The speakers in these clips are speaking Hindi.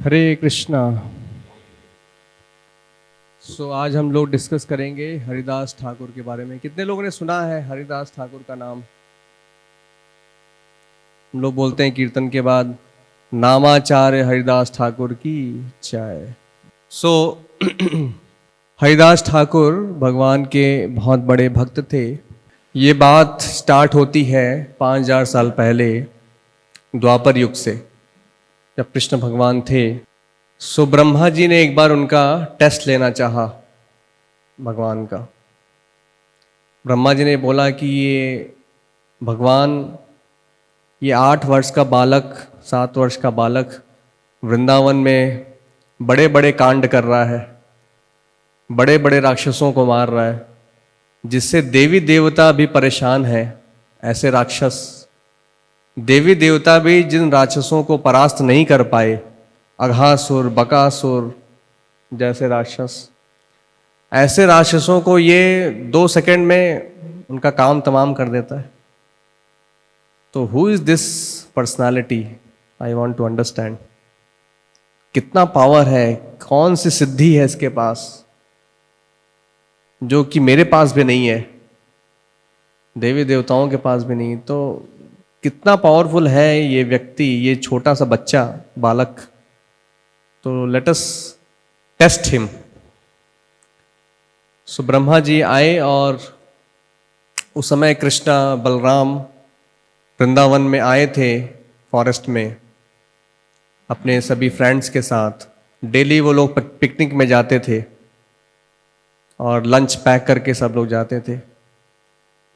हरे कृष्णा। आज हम लोग डिस्कस करेंगे हरिदास ठाकुर के बारे में। कितने लोगों ने सुना है हरिदास ठाकुर का नाम? हम लोग बोलते हैं कीर्तन के बाद, नामाचार्य हरिदास ठाकुर की जय। हरिदास ठाकुर भगवान के बहुत बड़े भक्त थे। ये बात स्टार्ट होती है 5000 साल पहले, द्वापर युग से, जब कृष्ण भगवान थे। ब्रह्मा जी ने एक बार उनका टेस्ट लेना चाहा भगवान का। ब्रह्मा जी ने बोला कि ये भगवान, ये 8 वर्ष का बालक, 7 वर्ष का बालक वृंदावन में बड़े बड़े कांड कर रहा है, बड़े बड़े राक्षसों को मार रहा है, जिससे देवी देवता भी परेशान है। ऐसे राक्षस, देवी देवता भी जिन राक्षसों को परास्त नहीं कर पाए, अघासुर, बकासुर जैसे राक्षस, ऐसे राक्षसों को ये 2 सेकंड में उनका काम तमाम कर देता है। तो who is this personality? I want to understand. कितना पावर है, कौन सी सिद्धि है इसके पास जो कि मेरे पास भी नहीं है, देवी देवताओं के पास भी नहीं। तो कितना पावरफुल है ये व्यक्ति, ये छोटा सा बच्चा, बालक। तो let us test him. Brahma ji आए और उस समय कृष्णा बलराम वृंदावन में आए थे, फॉरेस्ट में, अपने सभी फ्रेंड्स के साथ। डेली वो लोग पिकनिक में जाते थे और लंच पैक करके सब लोग जाते थे।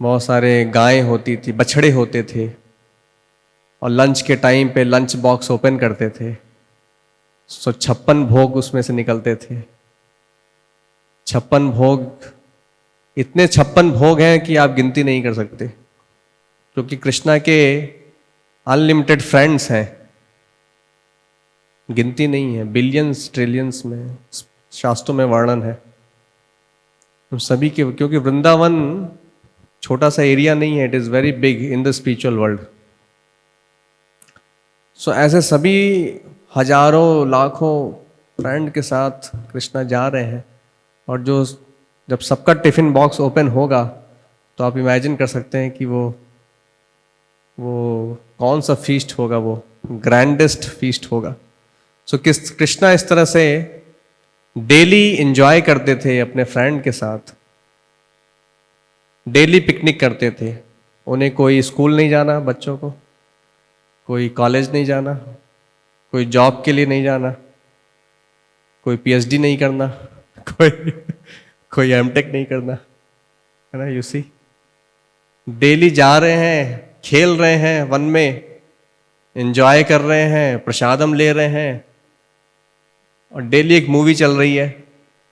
बहुत सारे गायें होती थी, बछड़े होते थे, और लंच के टाइम पे लंच बॉक्स ओपन करते थे। 56 भोग उसमें से निकलते थे। 56 भोग, इतने 56 भोग हैं कि आप गिनती नहीं कर सकते, क्योंकि कृष्णा के अनलिमिटेड फ्रेंड्स हैं, गिनती नहीं है, बिलियंस ट्रिलियंस में शास्त्रों में वर्णन है उन सभी के। क्योंकि वृंदावन छोटा सा एरिया नहीं है, it is very big in the spiritual world. ऐसे सभी हजारों लाखों फ्रेंड के साथ कृष्णा जा रहे हैं, और जब सबका टिफिन बॉक्स ओपन होगा तो आप इमेजिन कर सकते हैं कि वो कौन सा फीस्ट होगा, वो ग्रैंडेस्ट फीस्ट होगा। कृष्णा इस तरह से डेली एंजॉय करते थे अपने फ्रेंड के साथ, डेली पिकनिक करते थे। उन्हें कोई स्कूल नहीं जाना, बच्चों को कोई कॉलेज नहीं जाना, कोई जॉब के लिए नहीं जाना, कोई पीएचडी नहीं करना, कोई एमटेक नहीं करना, है ना। यू सी, डेली जा रहे हैं, खेल रहे हैं वन में, एंजॉय कर रहे हैं, प्रसादम ले रहे हैं, और डेली एक मूवी चल रही है,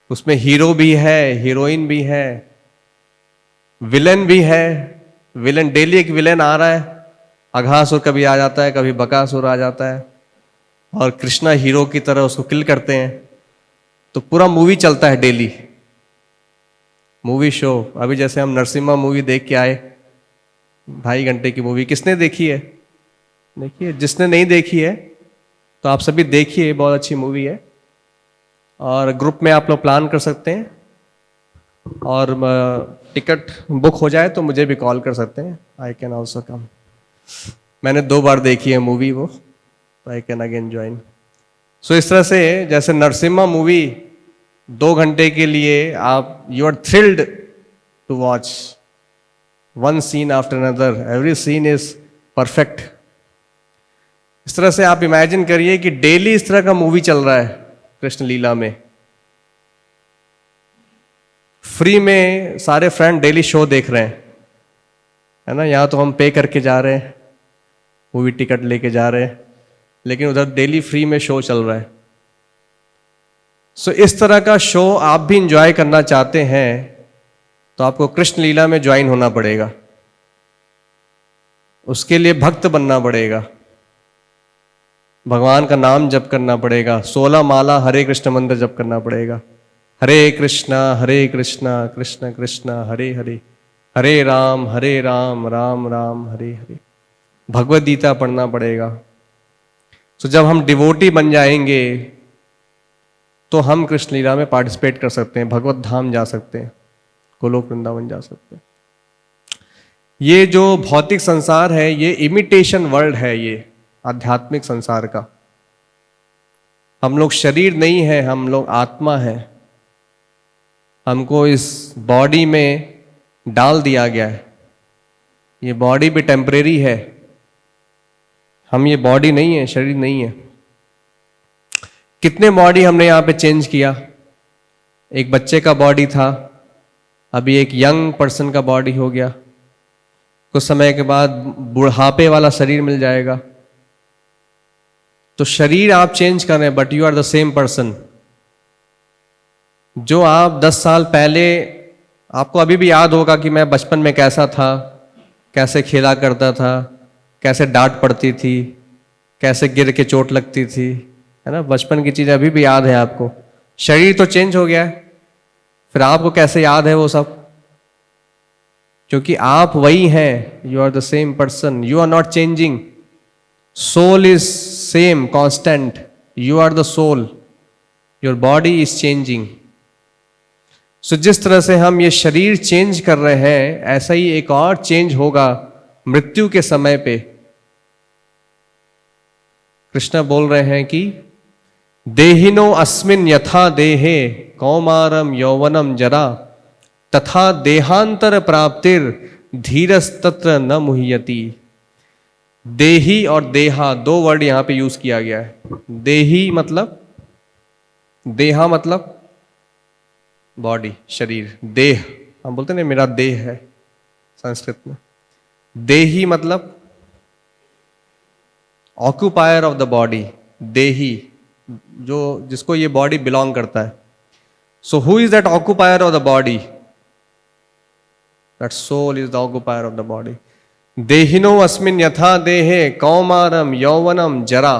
उसमें हीरो भी है, हीरोइन भी है, विलेन भी है। विलेन, डेली एक विलेन आ रहा है, अघासुर कभी आ जाता है, कभी बकासुर आ जाता है, और कृष्णा हीरो की तरह उसको किल करते हैं। तो पूरा मूवी चलता है डेली, मूवी शो। अभी जैसे हम नरसिम्हा मूवी देख के आए, 2.5 घंटे की मूवी, किसने देखी है? देखिए, जिसने नहीं देखी है तो आप सभी देखिए, बहुत अच्छी मूवी है। और ग्रुप में आप लोग प्लान कर सकते हैं, और टिकट बुक हो जाए तो मुझे भी कॉल कर सकते हैं, आई कैन ऑल्सो कम। मैंने 2 बार देखी है मूवी वो, तो आई कैन अगेन ज्वाइन। इस तरह से जैसे नरसिम्हा मूवी 2 घंटे के लिए आप, you are thrilled to watch one scene after another, every scene is perfect. इस तरह से आप इमेजिन करिए कि डेली इस तरह का मूवी चल रहा है कृष्ण लीला में। फ्री में सारे फ्रेंड डेली शो देख रहे हैं, है ना। यहां तो हम पे करके जा रहे हैं, मूवी टिकट लेके जा रहे हैं, लेकिन उधर डेली फ्री में शो चल रहा है। इस तरह का शो आप भी इंजॉय करना चाहते हैं तो आपको कृष्ण लीला में ज्वाइन होना पड़ेगा। उसके लिए भक्त बनना पड़ेगा, भगवान का नाम जप करना पड़ेगा, 16 माला हरे कृष्ण मंत्र जप करना पड़ेगा। हरे कृष्णा कृष्ण कृष्ण हरे हरे, हरे राम राम राम हरे हरे। भगवद गीता पढ़ना पड़ेगा, तो जब हम डिवोटी बन जाएंगे तो हम कृष्ण लीला में पार्टिसिपेट कर सकते हैं, भगवत धाम जा सकते हैं, गोलोक वृंदावन जा सकते हैं। ये जो भौतिक संसार है ये इमिटेशन वर्ल्ड है, ये आध्यात्मिक संसार का। हम लोग शरीर नहीं है, हम लोग आत्मा है। हमको इस बॉडी में डाल दिया गया है। ये बॉडी भी टेम्परेरी है, हम ये बॉडी नहीं है, शरीर नहीं है। कितने बॉडी हमने यहाँ पे चेंज किया। एक बच्चे का बॉडी था, अभी एक यंग पर्सन का बॉडी हो गया, कुछ समय के बाद बुढ़ापे वाला शरीर मिल जाएगा। तो शरीर आप चेंज कर रहे हैं but you are the same person. जो आप 10 साल पहले, आपको अभी भी याद होगा कि मैं बचपन में कैसा था, कैसे खेला करता था, कैसे डांट पड़ती थी, कैसे गिर के चोट लगती थी, है ना। बचपन की चीज़ अभी भी याद है आपको। शरीर तो चेंज हो गया है, फिर आपको कैसे याद है वो सब? क्योंकि आप वही हैं, you are the same person, you are not changing. Soul is same, constant, you are the soul, your body is changing. So जिस तरह से हम ये शरीर चेंज कर रहे हैं, ऐसा ही एक और चेंज होगा मृत्यु के समय पे। कृष्ण बोल रहे हैं कि देहिनो अस्मिन यथा देहे कौमारम यौवनम जरा तथा देहांतर प्राप्तिर धीरस तत्र न मुह्यति। देही और देहा दो वर्ड यहां पे यूज किया गया है। देही मतलब, देहा मतलब बॉडी, शरीर, देह। हम बोलते हैं ना मेरा देह है संस्कृत में। देही मतलब ऑक्यूपायर ऑफ द बॉडी, देही, जो जिसको ये बॉडी बिलोंग करता है। So who is that occupier of the body? That soul is the occupier of the body. देहिनो अस्मिन यथा देहे कौमारम यौवनम जरा।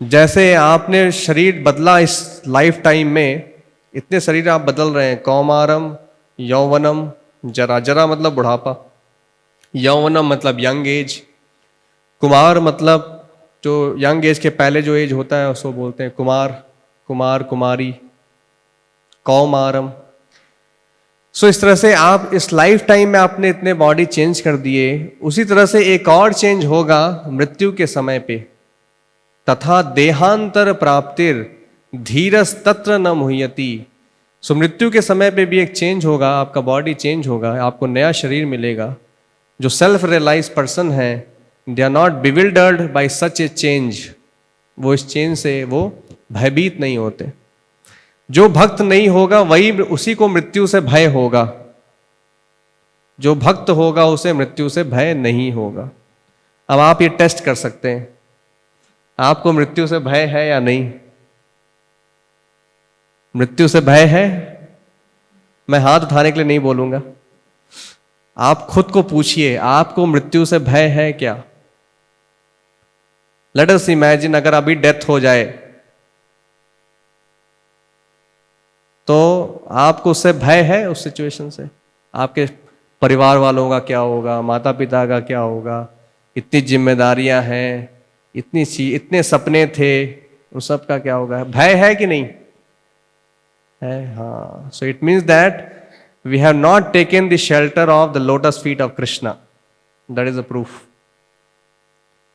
जैसे आपने शरीर बदला इस लाइफ टाइम में, इतने शरीर आप बदल रहे हैं। कौमारम यौवनम जरा, जरा मतलब बुढ़ापा, यौवनम मतलब यंग एज, कुमार मतलब जो यंग एज के पहले जो एज होता है उसको बोलते हैं कुमार, कुमार कुमारी, कौमारम। सो इस तरह से आप इस लाइफ टाइम में आपने इतने बॉडी चेंज कर दिए, उसी तरह से एक और चेंज होगा मृत्यु के समय पे। तथा देहांतर प्राप्तिर धीरस तत्र न मुह्यति। सो मृत्यु के समय पे भी एक चेंज होगा, आपका बॉडी चेंज होगा, आपको नया शरीर मिलेगा। जो सेल्फ रियलाइज पर्सन है, they are not bewildered by such a change. वो इस चेंज से वो भयभीत नहीं होते। जो भक्त नहीं होगा वही, उसी को मृत्यु से भय होगा। जो भक्त होगा उसे मृत्यु से भय नहीं होगा। अब आप ये टेस्ट कर सकते हैं, आपको मृत्यु से भय है या नहीं? मृत्यु से भय है? मैं हाथ उठाने के लिए नहीं बोलूंगा, आप खुद को पूछिए, आपको मृत्यु से भय है क्या? लेट अस इमेजिन अगर अभी डेथ हो जाए तो आपको उससे भय है? उस सिचुएशन से आपके परिवार वालों का क्या होगा, माता पिता का क्या होगा, इतनी जिम्मेदारियां हैं, इतने सपने थे, उन सब का क्या होगा? भय है कि नहीं है? हाँ। So it means that we have not taken the shelter of the lotus feet of Krishna. That is a proof.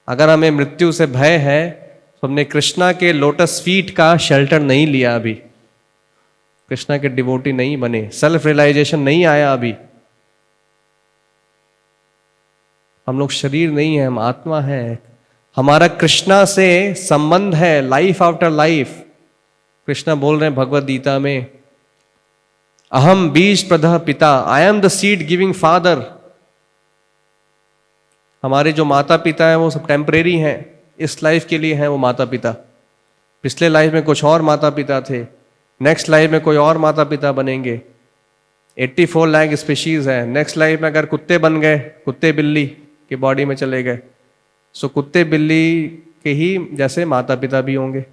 अगर हमें मृत्यु से भय है तो हमने कृष्णा के लोटस फीट का शेल्टर नहीं लिया, अभी कृष्णा के डिवोटी नहीं बने, सेल्फ रियलाइजेशन नहीं आया अभी। हम लोग शरीर नहीं है, हम आत्मा है। हमारा कृष्णा से संबंध है लाइफ आफ्टर लाइफ। कृष्णा बोल रहे हैं भगवद गीता में, अहम बीज प्रदः पिता, I am the seed giving father. हमारे जो माता पिता हैं वो सब टेम्परेरी हैं, इस लाइफ के लिए हैं वो माता पिता। पिछले लाइफ में कुछ और माता पिता थे, नेक्स्ट लाइफ में कोई और माता पिता बनेंगे। 84 लाख स्पीशीज है। नेक्स्ट लाइफ में अगर कुत्ते बन गए, कुत्ते बिल्ली के बॉडी में चले गए, सो कुत्ते बिल्ली के ही जैसे माता पिता भी होंगे।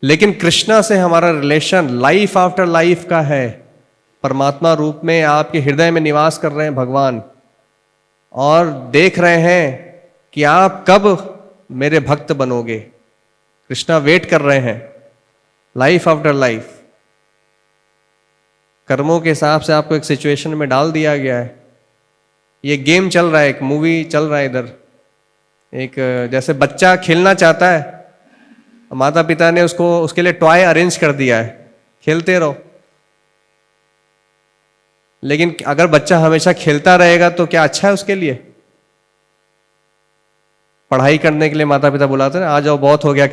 लेकिन कृष्णा से हमारा रिलेशन लाइफ आफ्टर लाइफ का है। परमात्मा रूप में आपके हृदय में निवास कर रहे हैं भगवान, और देख रहे हैं कि आप कब मेरे भक्त बनोगे। कृष्णा वेट कर रहे हैं लाइफ आफ्टर लाइफ। कर्मों के हिसाब से आपको एक सिचुएशन में डाल दिया गया है। ये गेम चल रहा है, एक मूवी चल रहा है इधर। एक जैसे बच्चा खेलना चाहता है, माता पिता ने उसको उसके लिए टॉय अरेंज कर दिया है, खेलते रहो। लेकिन अगर बच्चा हमेशा खेलता रहेगा तो क्या अच्छा है उसके लिए? पढ़ाई करने के लिए माता पिता बुलाते हैं, आ जाओ बहुत हो गया,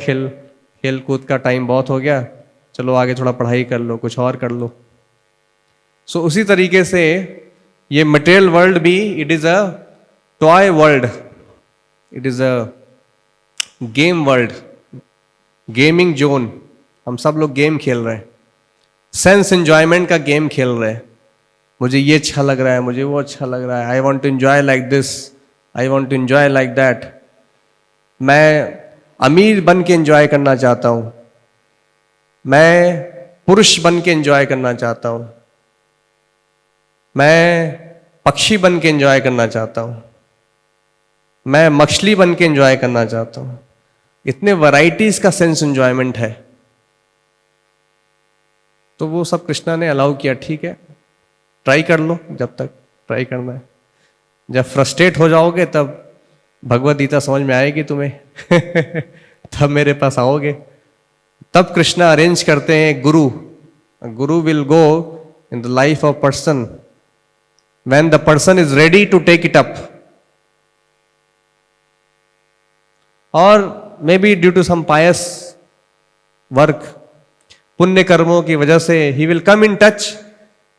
खेल कूद का टाइम बहुत हो गया, चलो आगे थोड़ा पढ़ाई कर लो, कुछ और कर लो। सो उसी तरीके से ये मटेरियल वर्ल्ड भी, it is a toy world, it is a game world, gaming zone. हम सब लोग गेम खेल रहे हैं, सेंस एंजॉयमेंट का गेम खेल रहे हैं। मुझे ये अच्छा लग रहा है, मुझे वो अच्छा लग रहा है, I want to enjoy like this, I want to enjoy like that. मैं अमीर बन के एंजॉय करना चाहता हूं, मैं पुरुष बन के एंजॉय करना चाहता हूं, मैं पक्षी बन के एंजॉय करना चाहता हूं, मैं मछली बन के एंजॉय करना चाहता हूं। इतने वैरायटीज का सेंस एंजॉयमेंट है। तो वो सब कृष्णा ने अलाउ किया, ठीक है ट्राई कर लो, जब तक ट्राई करना है। जब फ्रस्ट्रेट हो जाओगे तब भगवद गीता समझ में आएगी तुम्हें तब मेरे पास आओगे। तब कृष्णा अरेंज करते हैं guru. Guru will go in the life of person when the person is ready to take it up, और may be due to some pious work, पुण्य कर्मों की वजह से he will come in touch,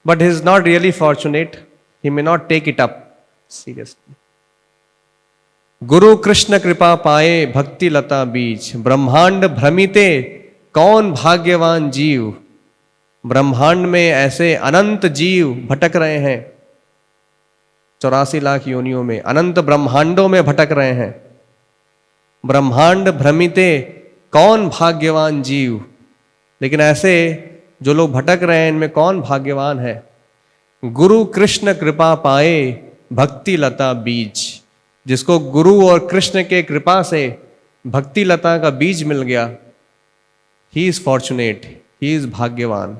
but he is not really fortunate, he may not take it up seriously. Guru Krishna कृपा पाए भक्ति लता बीज, ब्रह्मांड भ्रमिते कौन भाग्यवान जीव। ब्रह्मांड में ऐसे अनंत जीव भटक रहे हैं, 84 लाख योनियों में, अनंत ब्रह्मांडों में भटक रहे हैं। ब्रह्मांड भ्रमिते कौन भाग्यवान जीव, लेकिन ऐसे जो लोग भटक रहे हैं इनमें कौन भाग्यवान है। गुरु कृष्ण कृपा पाए भक्ति लता बीज, जिसको गुरु और कृष्ण के कृपा से भक्ति लता का बीज मिल गया, he is fortunate, he is भाग्यवान।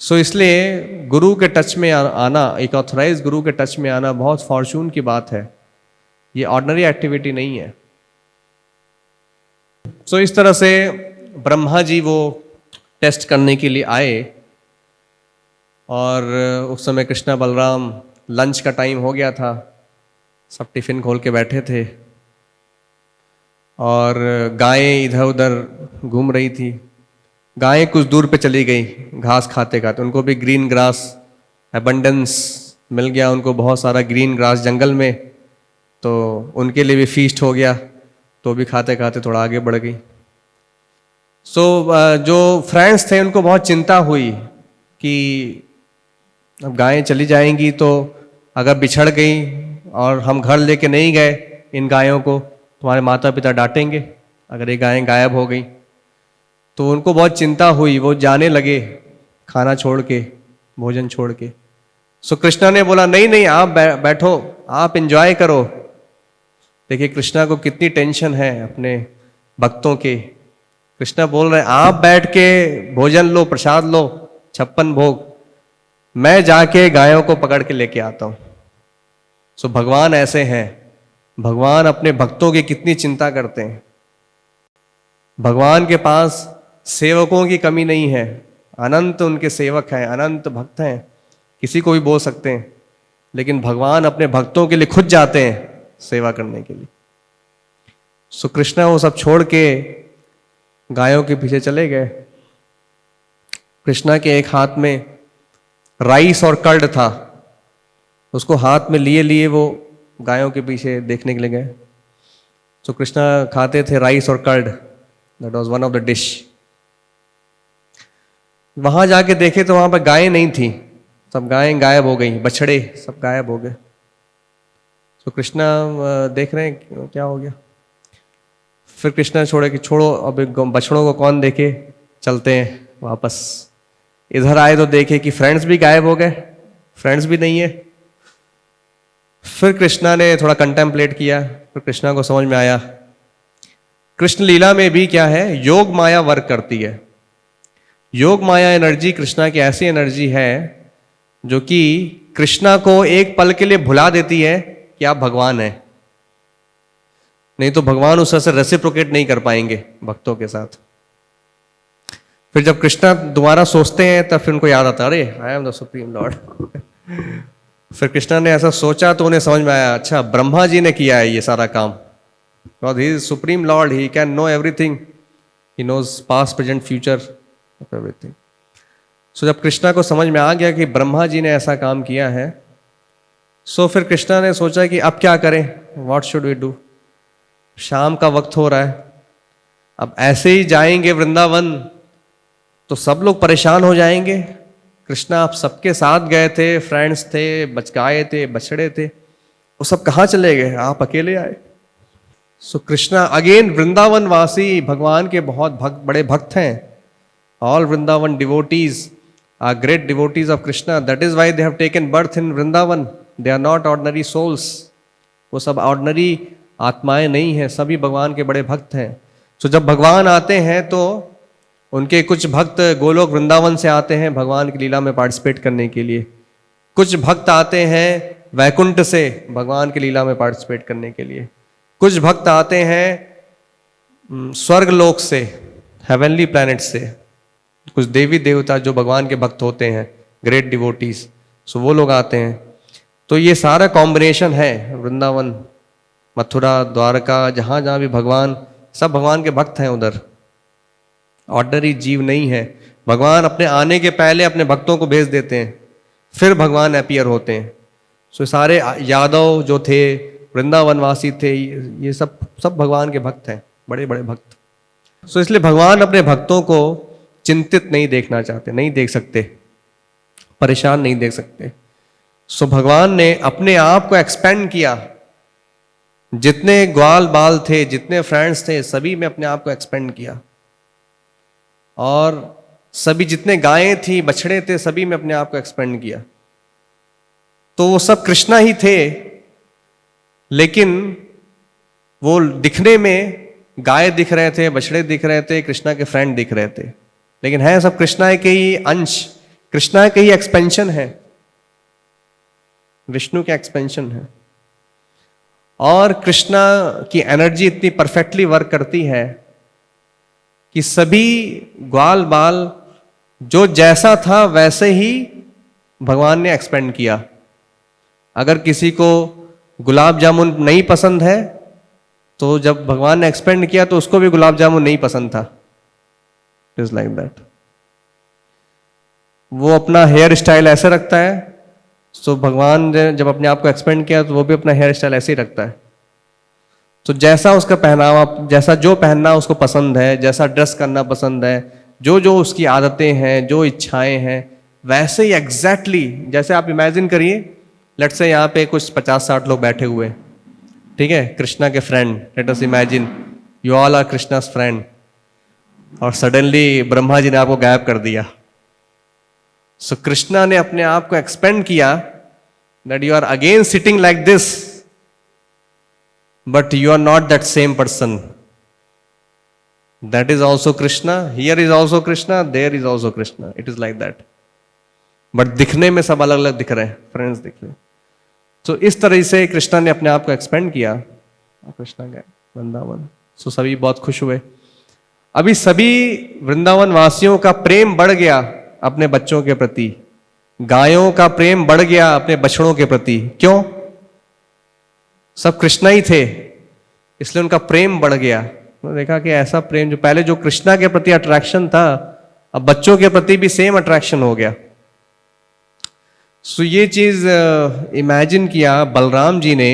सो इसलिए गुरु के टच में आना, एक ऑथराइज गुरु के टच में आना बहुत फॉर्चून की बात है, ये ऑर्डिनरी एक्टिविटी नहीं है। सो इस तरह से ब्रह्मा जी वो टेस्ट करने के लिए आए, और उस समय कृष्णा बलराम, लंच का टाइम हो गया था, सब टिफिन खोल के बैठे थे, और गायें इधर उधर घूम रही थी। गायें कुछ दूर पे चली गई घास खाते खाते, उनको भी ग्रीन ग्रास एबंडेंस मिल गया, उनको बहुत सारा ग्रीन ग्रास जंगल में, तो उनके लिए भी फीस्ट हो गया, तो भी खाते खाते थोड़ा आगे बढ़ गई। सो जो फ्रेंड्स थे उनको बहुत चिंता हुई कि अब गायें चली जाएंगी, तो अगर बिछड़ गई और हम घर लेके नहीं गए इन गायों को, तुम्हारे माता पिता डांटेंगे अगर ये गायें गायब हो गई। तो उनको बहुत चिंता हुई, वो जाने लगे खाना छोड़ के, भोजन छोड़ के। सो कृष्णा ने बोला नहीं नहीं आप बैठो, आप एंजॉय करो। देखिए कृष्णा को कितनी टेंशन है अपने भक्तों के। कृष्णा बोल रहे हैं आप बैठ के भोजन लो, प्रसाद लो, 56 भोग, मैं जाके गायों को पकड़ के लेके आता हूं। सो भगवान ऐसे हैं, भगवान अपने भक्तों की कितनी चिंता करते हैं। भगवान के पास सेवकों की कमी नहीं है, अनंत उनके सेवक हैं, अनंत भक्त हैं, किसी को भी बोल सकते हैं, लेकिन भगवान अपने भक्तों के लिए खुद जाते हैं सेवा करने के लिए। सो कृष्णा वो सब छोड़ के गायों के पीछे चले गए। कृष्णा के एक हाथ में राइस और कर्ड था, उसको हाथ में लिए लिए वो गायों के पीछे देखने के लिए गए। सो कृष्णा खाते थे राइस और curd, that was one of the dish. वहां जाके देखे तो वहां पर गायें नहीं थी, सब गायें गायब हो गई, बछड़े सब गायब हो गए। तो कृष्णा देख रहे हैं क्या हो गया। फिर कृष्णा छोड़े कि छोड़ो अब बछड़ों को कौन देखे, चलते हैं वापस। इधर आए तो देखे कि फ्रेंड्स भी गायब हो गए, फ्रेंड्स भी नहीं है। फिर कृष्णा ने थोड़ा कंटेम्पलेट किया, फिर कृष्णा को समझ में आया कृष्ण लीला में भी क्या है, योग माया वर्क करती है। योग माया एनर्जी कृष्णा की ऐसी एनर्जी है जो कि कृष्णा को एक पल के लिए भुला देती है कि आप भगवान हैं। नहीं तो भगवान उस तरह से रेसिप्रोकेट नहीं कर पाएंगे भक्तों के साथ। फिर जब कृष्णा दोबारा सोचते हैं तब फिर उनको याद आता, अरे I am the supreme Lord. फिर कृष्णा ने ऐसा सोचा तो उन्हें समझ में आया, अच्छा ब्रह्मा जी ने किया है ये सारा काम। Because he is supreme lord, he can know everything, he knows past present future of everything. So जब कृष्णा को समझ में आ गया कि ब्रह्मा जी ने ऐसा काम किया है, सो फिर कृष्णा ने सोचा कि अब क्या करें, व्हाट शुड वी डू। शाम का वक्त हो रहा है, अब ऐसे ही जाएंगे वृंदावन तो सब लोग परेशान हो जाएंगे। कृष्णा आप सबके साथ गए थे, फ्रेंड्स थे, बचकाए थे, बछड़े थे, वो सब कहाँ चले गए, आप अकेले आए। सो कृष्णा अगेन वृंदावन वासी भगवान के बहुत बड़े भक्त हैं। All Vrindavan devotees are great devotees of Krishna, that is why they have taken birth in Vrindavan. They are not ordinary souls, वो सब ऑर्डिनरी आत्माएं नहीं हैं, सभी भगवान के बड़े भक्त हैं। सो जब भगवान आते हैं तो उनके कुछ भक्त गोलोक वृंदावन से आते हैं भगवान की लीला में पार्टिसिपेट करने के लिए, कुछ भक्त आते हैं वैकुंठ से भगवान की लीला में पार्टिसिपेट करने के लिए, कुछ भक्त आते हैं स्वर्ग लोक से, हेवनली प्लैनेट से, कुछ देवी देवता जो भगवान के भक्त होते हैं, ग्रेट डिवोटीज, सो वो लोग आते हैं। तो ये सारा कॉम्बिनेशन है वृंदावन, मथुरा, द्वारका, जहाँ जहाँ भी भगवान, सब भगवान के भक्त हैं उधर, ऑर्डिनरी जीव नहीं है। भगवान अपने आने के पहले अपने भक्तों को भेज देते हैं, फिर भगवान अपीयर होते हैं। सो सारे यादव जो थे, वृंदावनवासी थे, ये सब भगवान के भक्त हैं, बड़े बड़े भक्त। सो इसलिए भगवान अपने भक्तों को चिंतित नहीं देखना चाहते, नहीं देख सकते, परेशान नहीं देख सकते। सो भगवान ने अपने आप को एक्सपेंड किया, जितने ग्वाल बाल थे, जितने फ्रेंड्स थे, सभी में अपने आप को एक्सपेंड किया, और सभी जितने गायें थी, बछड़े थे, सभी में अपने आप को एक्सपेंड किया। तो वो सब कृष्णा ही थे, लेकिन वो दिखने में गाय दिख रहे थे, बछड़े दिख रहे थे, कृष्णा के फ्रेंड दिख रहे थे, लेकिन है सब कृष्णा के ही अंश, कृष्णा के ही एक्सपेंशन है, विष्णु के एक्सपेंशन है। और कृष्णा की एनर्जी इतनी परफेक्टली वर्क करती है कि सभी ग्वाल बाल जो जैसा था वैसे ही भगवान ने एक्सपेंड किया। अगर किसी को गुलाब जामुन नहीं पसंद है तो जब भगवान ने एक्सपेंड किया तो उसको भी गुलाब जामुन नहीं पसंद था। It is like that. वो अपना हेयर स्टाइल ऐसे रखता है, सो भगवान ने जब अपने आप को एक्सपेंड किया तो वो भी अपना हेयर स्टाइल ऐसे ही रखता है। तो जैसा उसका पहनावा, जैसा जो पहनना उसको पसंद है, जैसा ड्रेस करना पसंद है, जो जो उसकी आदतें हैं, जो इच्छाएं हैं, वैसे ही एग्जैक्टली जैसे आप इमेजिन करिए, लेट्स से यहाँ पे कुछ 50-60 लोग बैठे हुए, ठीक है, कृष्णा के friend, let us imagine you all are Krishna's friend, और सडनली ब्रह्मा जी ने आपको गायब कर दिया। सो कृष्णा ने अपने आप को एक्सपेंड किया that you are again sitting like this, but you are not that same person. That is also Krishna, here is also Krishna, there is also Krishna. It is like that. But दिखने में सब अलग अलग दिख रहे हैं, फ्रेंड्स दिख रहे हैं। तो इस तरह से कृष्णा ने अपने आप को एक्सपेंड किया, कृष्णा गए वृंदावन। सो सभी बहुत खुश हुए। अभी सभी वृंदावन वासियों का प्रेम बढ़ गया अपने बच्चों के प्रति, गायों का प्रेम बढ़ गया अपने बछड़ों के प्रति। क्यों? सब कृष्णा ही थे, इसलिए उनका प्रेम बढ़ गया। उन्होंने देखा कि ऐसा प्रेम, जो पहले जो कृष्णा के प्रति अट्रैक्शन था, अब बच्चों के प्रति भी सेम अट्रैक्शन हो गया। सो ये चीज इमेजिन किया बलराम जी ने,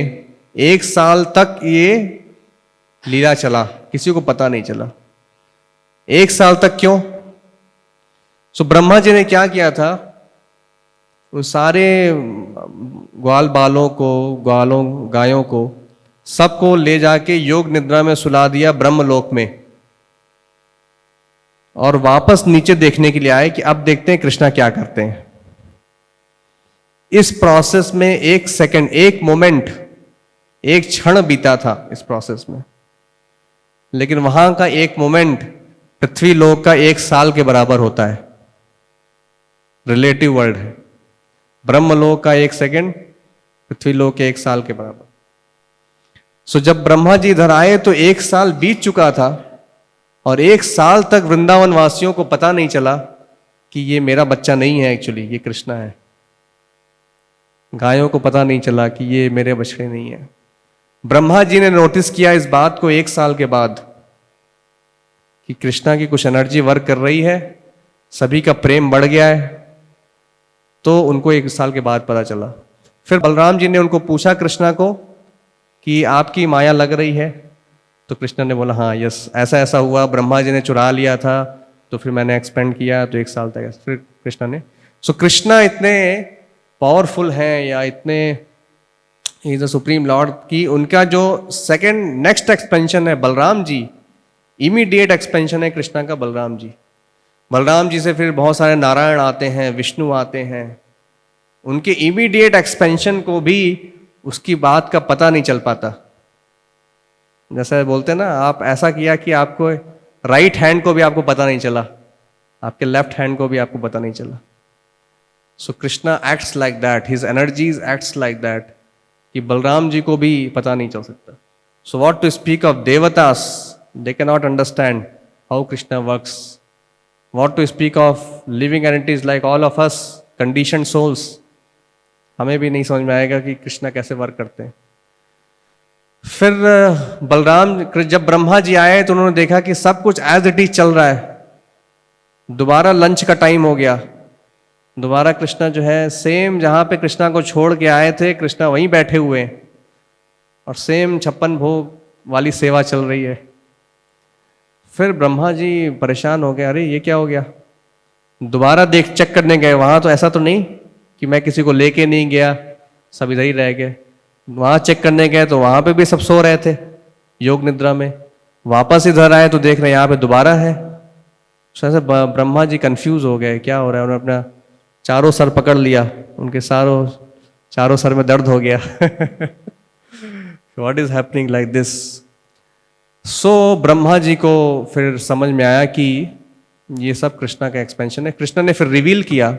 1 साल तक ये लीला चला, किसी को पता नहीं चला। 1 साल तक क्यों? सो ब्रह्मा जी ने क्या किया था, उन सारे ग्वाल बालों को, गायों को, सबको ले जाके योग निद्रा में सुला दिया ब्रह्मलोक में, और वापस नीचे देखने के लिए आए कि अब देखते हैं कृष्णा क्या करते हैं। इस प्रोसेस में एक सेकंड, एक मोमेंट, एक क्षण बीता था इस प्रोसेस में, लेकिन वहां का एक मोमेंट पृथ्वी लोक का 1 साल के बराबर होता है। रिलेटिव वर्ड है। ब्रह्मलोक का 1 सेकंड पृथ्वी लोक के 1 साल के बराबर। सो जब ब्रह्मा जी इधर आए तो 1 साल बीत चुका था और 1 साल तक वृंदावन वासियों को पता नहीं चला कि ये मेरा बच्चा नहीं है, एक्चुअली ये कृष्णा है। गायों को पता नहीं चला कि ये मेरे बछड़े नहीं है। ब्रह्मा जी ने नोटिस किया इस बात को 1 साल के बाद कि कृष्णा की कुछ एनर्जी वर्क कर रही है, सभी का प्रेम बढ़ गया है। तो उनको 1 साल के बाद पता चला। फिर बलराम जी ने उनको पूछा कृष्णा को कि आपकी माया लग रही है? तो कृष्णा ने बोला हाँ यस, ऐसा ऐसा हुआ, ब्रह्मा जी ने चुरा लिया था तो फिर मैंने एक्सपेंड किया तो 1 साल तक। फिर कृष्णा ने, सो कृष्णा इतने पावरफुल हैं या इतने ही इज द सुप्रीम लॉर्ड कि उनका जो सेकंड नेक्स्ट एक्सपेंशन है बलराम जी, इमीडिएट एक्सपेंशन है कृष्णा का बलराम जी। बलराम जी से फिर बहुत सारे नारायण आते हैं, विष्णु आते हैं। उनके इमीडिएट एक्सपेंशन को भी उसकी बात का पता नहीं चल पाता। जैसे बोलते हैं ना, आप ऐसा किया कि आपको राइट हैंड को भी आपको पता नहीं चला, आपके लेफ्ट हैंड को भी आपको पता नहीं चला। So Krishna acts like that, his energies acts like that कि बलराम जी को भी पता नहीं चल सकता। So what to speak of devatas, they can not understand how Krishna works. What to speak of living entities like all of us, conditioned souls, हमें भी नहीं समझ में आएगा कि कृष्णा कैसे वर्क करते हैं। फिर बलराम जब ब्रह्मा जी आए तो उन्होंने देखा कि सब कुछ एज इट इज चल रहा है। दोबारा लंच का टाइम हो गया, दोबारा कृष्णा जो है सेम जहां पे कृष्णा को छोड़ के आए थे, कृष्णा वहीं बैठे हुए हैं और सेम 56 भोग वाली सेवा चल रही है। फिर ब्रह्मा जी परेशान हो गए, अरे ये क्या हो गया। दोबारा देख चेक करने गए, वहां तो ऐसा तो नहीं कि मैं किसी को लेके नहीं गया, सब इधर ही रह गए। वहां चेक करने गए तो वहां पे भी सब सो रहे थे योग निद्रा में। वापस इधर आए तो देख रहे हैं यहाँ पे दोबारा है। ऐसे ब्रह्मा जी कंफ्यूज हो गए, क्या हो रहा है। उन्होंने अपना चारों सर पकड़ लिया, उनके चारों सर में दर्द हो गया। What is happening like this. So Brahma ji को फिर समझ में आया कि ये सब कृष्णा का एक्सपेंशन है। कृष्णा ने फिर रिवील किया,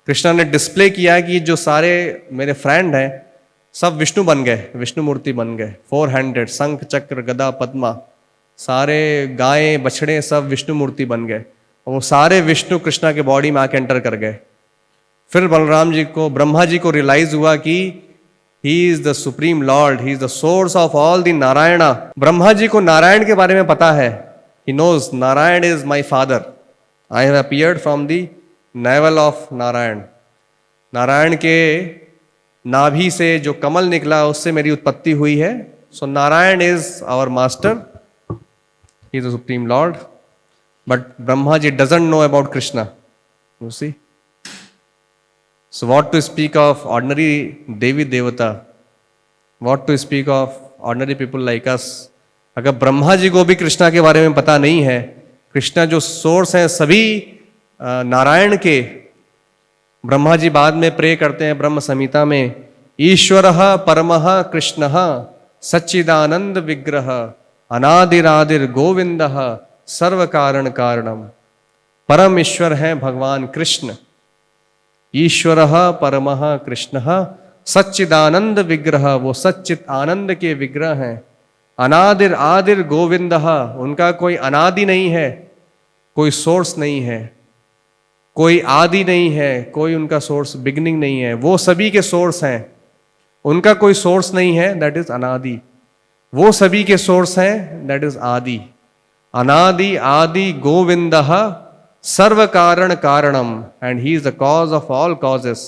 कृष्णा ने डिस्प्ले किया कि जो सारे मेरे फ्रेंड हैं सब विष्णु बन गए, विष्णु मूर्ति बन गए। 400 शंख चक्र गदा पद्मा, सारे गाय बछड़े सब विष्णु मूर्ति बन गए और वो सारे विष्णु कृष्णा के बॉडी में आके एंटर कर गए। फिर बलराम जी को, ब्रह्मा जी को रियलाइज हुआ कि he is the supreme lord, he is the source of all the Narayana. Brahma ji को नारायण के बारे में पता है, he knows Narayan is my father, I have appeared from the navel of Narayan. Narayan के नाभि से जो कमल निकला उससे मेरी उत्पत्ति हुई है। So Narayan is our master, he is the supreme lord. But Brahma ji doesn't know about Krishna, you see. So what to speak of ordinary devi devata, what to speak of ordinary people like us। अगर ब्रह्मा जी को भी कृष्णा के बारे में पता नहीं है, कृष्णा जो सोर्स हैं सभी नारायण के, ब्रह्मा जी बाद में प्रे करते हैं ब्रह्म संहिता में, ईश्वरः परमः कृष्णः सच्चिदानंद विग्रह अनादिरादिर गोविंदः सर्व कारण कारणम। परम ईश्वर हैं भगवान कृष्ण, ईश्वरः परमः कृष्णः सच्चिदानंद विग्रह, वो सच्चित आनंद के विग्रह हैं। अनादिर आदिर गोविंदः, उनका कोई अनादि नहीं है, कोई सोर्स नहीं है, कोई आदि नहीं है, कोई उनका सोर्स बिगनिंग नहीं है, वो सभी के सोर्स हैं। उनका कोई सोर्स नहीं है, दैट इज अनादि। वो सभी के सोर्स हैं, दैट इज आदि। अनादि आदि गोविंदः सर्व कारण कारणम, and he is the cause of all causes.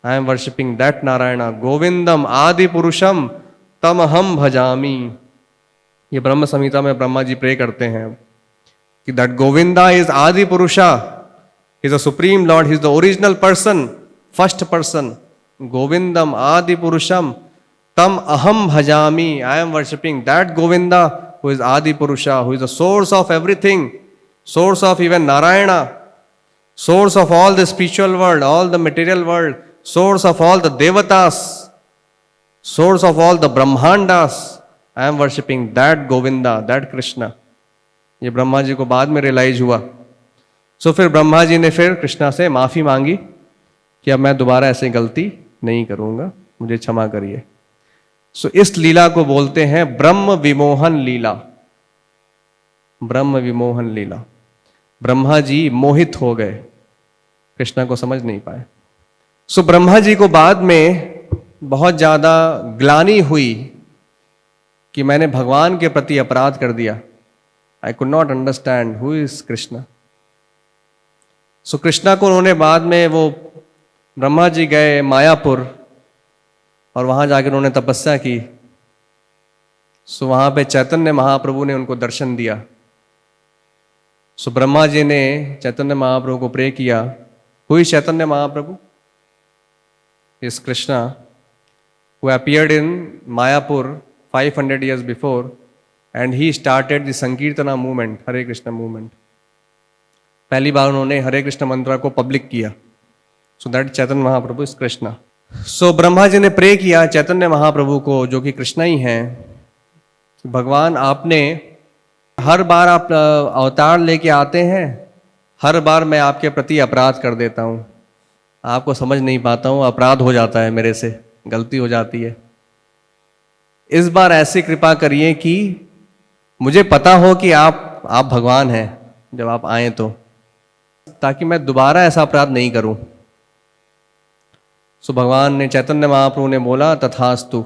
I am worshipping that Narayana गोविंदम आदि पुरुषम तम हम भजामी। ये ब्रह्म संहिता में ब्रह्मा जी प्रे करते हैं कि that Govinda is adi purusha, is a supreme lord, he is the original person, first person. गोविंदम आदि पुरुषम तम अहम भजामी, I am worshipping that Govinda who is adi purusha, who is the source of everything, source of even Narayana, source of all the spiritual world, all the material world, source of all the devatas, source of all the brahmandas, I am worshipping that Govinda, that Krishna. ये ब्रह्मा जी को बाद में रियलाइज हुआ। सो फिर ब्रह्मा जी ने फिर कृष्णा से माफी मांगी कि अब मैं दोबारा ऐसी गलती नहीं करूंगा, मुझे क्षमा करिए। सो इस लीला को बोलते हैं ब्रह्म विमोहन लीला। ब्रह्म विमोहन लीला, ब्रह्मा जी मोहित हो गए, कृष्णा को समझ नहीं पाए। सो ब्रह्मा जी को बाद में बहुत ज्यादा ग्लानि हुई कि मैंने भगवान के प्रति अपराध कर दिया। I could not understand who is Krishna. So Krishna को उन्होंने बाद में, वो ब्रह्मा जी गए मायापुर और वहां जाकर उन्होंने तपस्या की। सो वहां पे चैतन्य महाप्रभु ने उनको दर्शन दिया। सो ब्रह्मा जी ने चैतन्य महाप्रभु को प्रे किया, हुई चैतन्य महाप्रभु इस Krishna who appeared in Mayapur 500 years before and he started the Sankirtana movement, Hare Krishna movement. पहली बार उन्होंने हरे कृष्ण मंत्र को पब्लिक किया। सो दैट चैतन्य महाप्रभु इस कृष्णा। सो ब्रह्मा जी ने प्रे किया चैतन्य महाप्रभु को, जो कि कृष्णा ही हैं, भगवान आपने हर बार आप अवतार लेके आते हैं, हर बार मैं आपके प्रति अपराध कर देता हूं, आपको समझ नहीं पाता हूं, अपराध हो जाता है मेरे से, गलती हो जाती है। इस बार ऐसी कृपा करिए कि मुझे पता हो कि आप भगवान हैं जब आप आए, तो ताकि मैं दोबारा ऐसा अपराध नहीं करूं। सो भगवान ने, चैतन्य महाप्रभु ने बोला तथास्तु।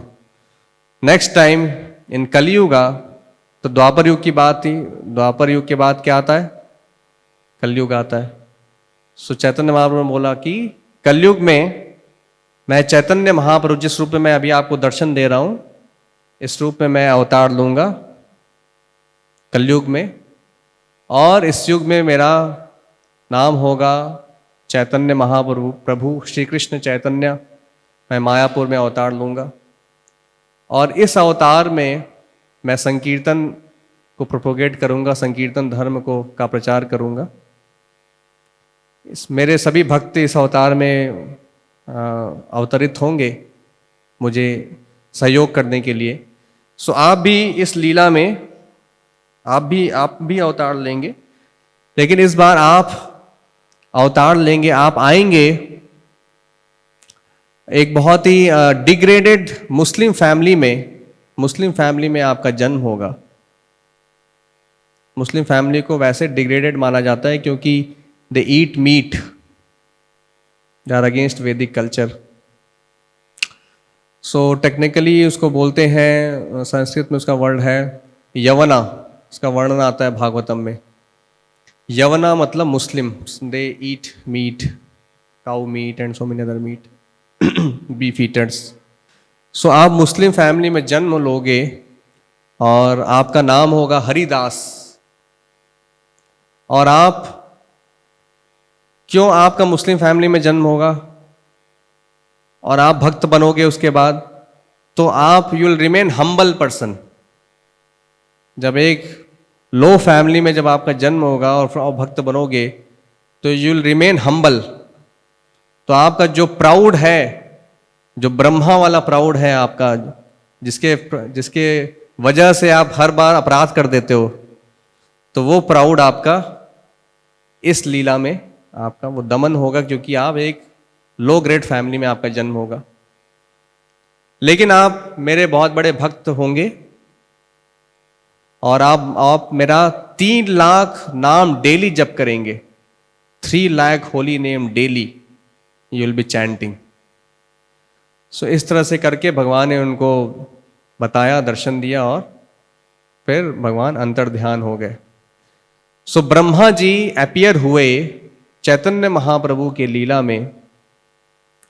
नेक्स्ट टाइम इन कलयुगा, तो द्वापर युग की बात थी, द्वापर युग के बाद क्या आता है, कलयुग आता है। सो चैतन्य महाप्रभु ने बोला कि कलयुग में मैं चैतन्य महाप्रभु जिस रूप में मैं अभी आपको दर्शन दे रहा हूं, इस रूप में मैं अवतार लूंगा कलयुग में, और इस युग में मेरा नाम होगा चैतन्य महाप्रभु, प्रभु श्री कृष्ण चैतन्य। मैं मायापुर में अवतार लूंगा और इस अवतार में मैं संकीर्तन को प्रोपोगेट करूंगा, संकीर्तन धर्म को का प्रचार करूंगा। इस मेरे सभी भक्त इस अवतार में अवतरित होंगे मुझे सहयोग करने के लिए। सो आप भी इस लीला में आप भी अवतार लेंगे, लेकिन इस बार आप अवतार लेंगे, आप आएंगे एक बहुत ही डिग्रेडेड मुस्लिम फैमिली में। मुस्लिम फैमिली में आपका जन्म होगा। मुस्लिम फैमिली को वैसे डिग्रेडेड माना जाता है क्योंकि they eat meat, they are against Vedic culture. So technically उसको बोलते हैं, संस्कृत में उसका वर्ड है यवना, इसका वर्णन आता है भागवतम में। यवना मतलब Muslim, they eat meat, cow meat and so many other meat, beef eaters. So आप मुस्लिम फैमिली में जन्म लोगे और आपका नाम होगा हरिदास। और आप क्यों आपका मुस्लिम फैमिली में जन्म होगा और आप भक्त बनोगे उसके बाद, तो आप you will remain humble person. जब एक लो फैमिली में जब आपका जन्म होगा और भक्त बनोगे तो यू विल रिमेन हम्बल। तो आपका जो प्राउड है, जो ब्रह्मा वाला प्राउड है आपका, जिसके वजह से आप हर बार अपराध कर देते हो, तो वो प्राउड आपका इस लीला में आपका वो दमन होगा, क्योंकि आप एक लो ग्रेड फैमिली में आपका जन्म होगा। लेकिन आप मेरे बहुत बड़े भक्त होंगे और आप मेरा 3 लाख नाम डेली जप करेंगे। 3 lakh holy name daily you will be chanting. So इस तरह से करके भगवान ने उनको बताया, दर्शन दिया और फिर भगवान अंतर ध्यान हो गए। सो ब्रह्मा जी अपीयर हुए चैतन्य महाप्रभु के लीला में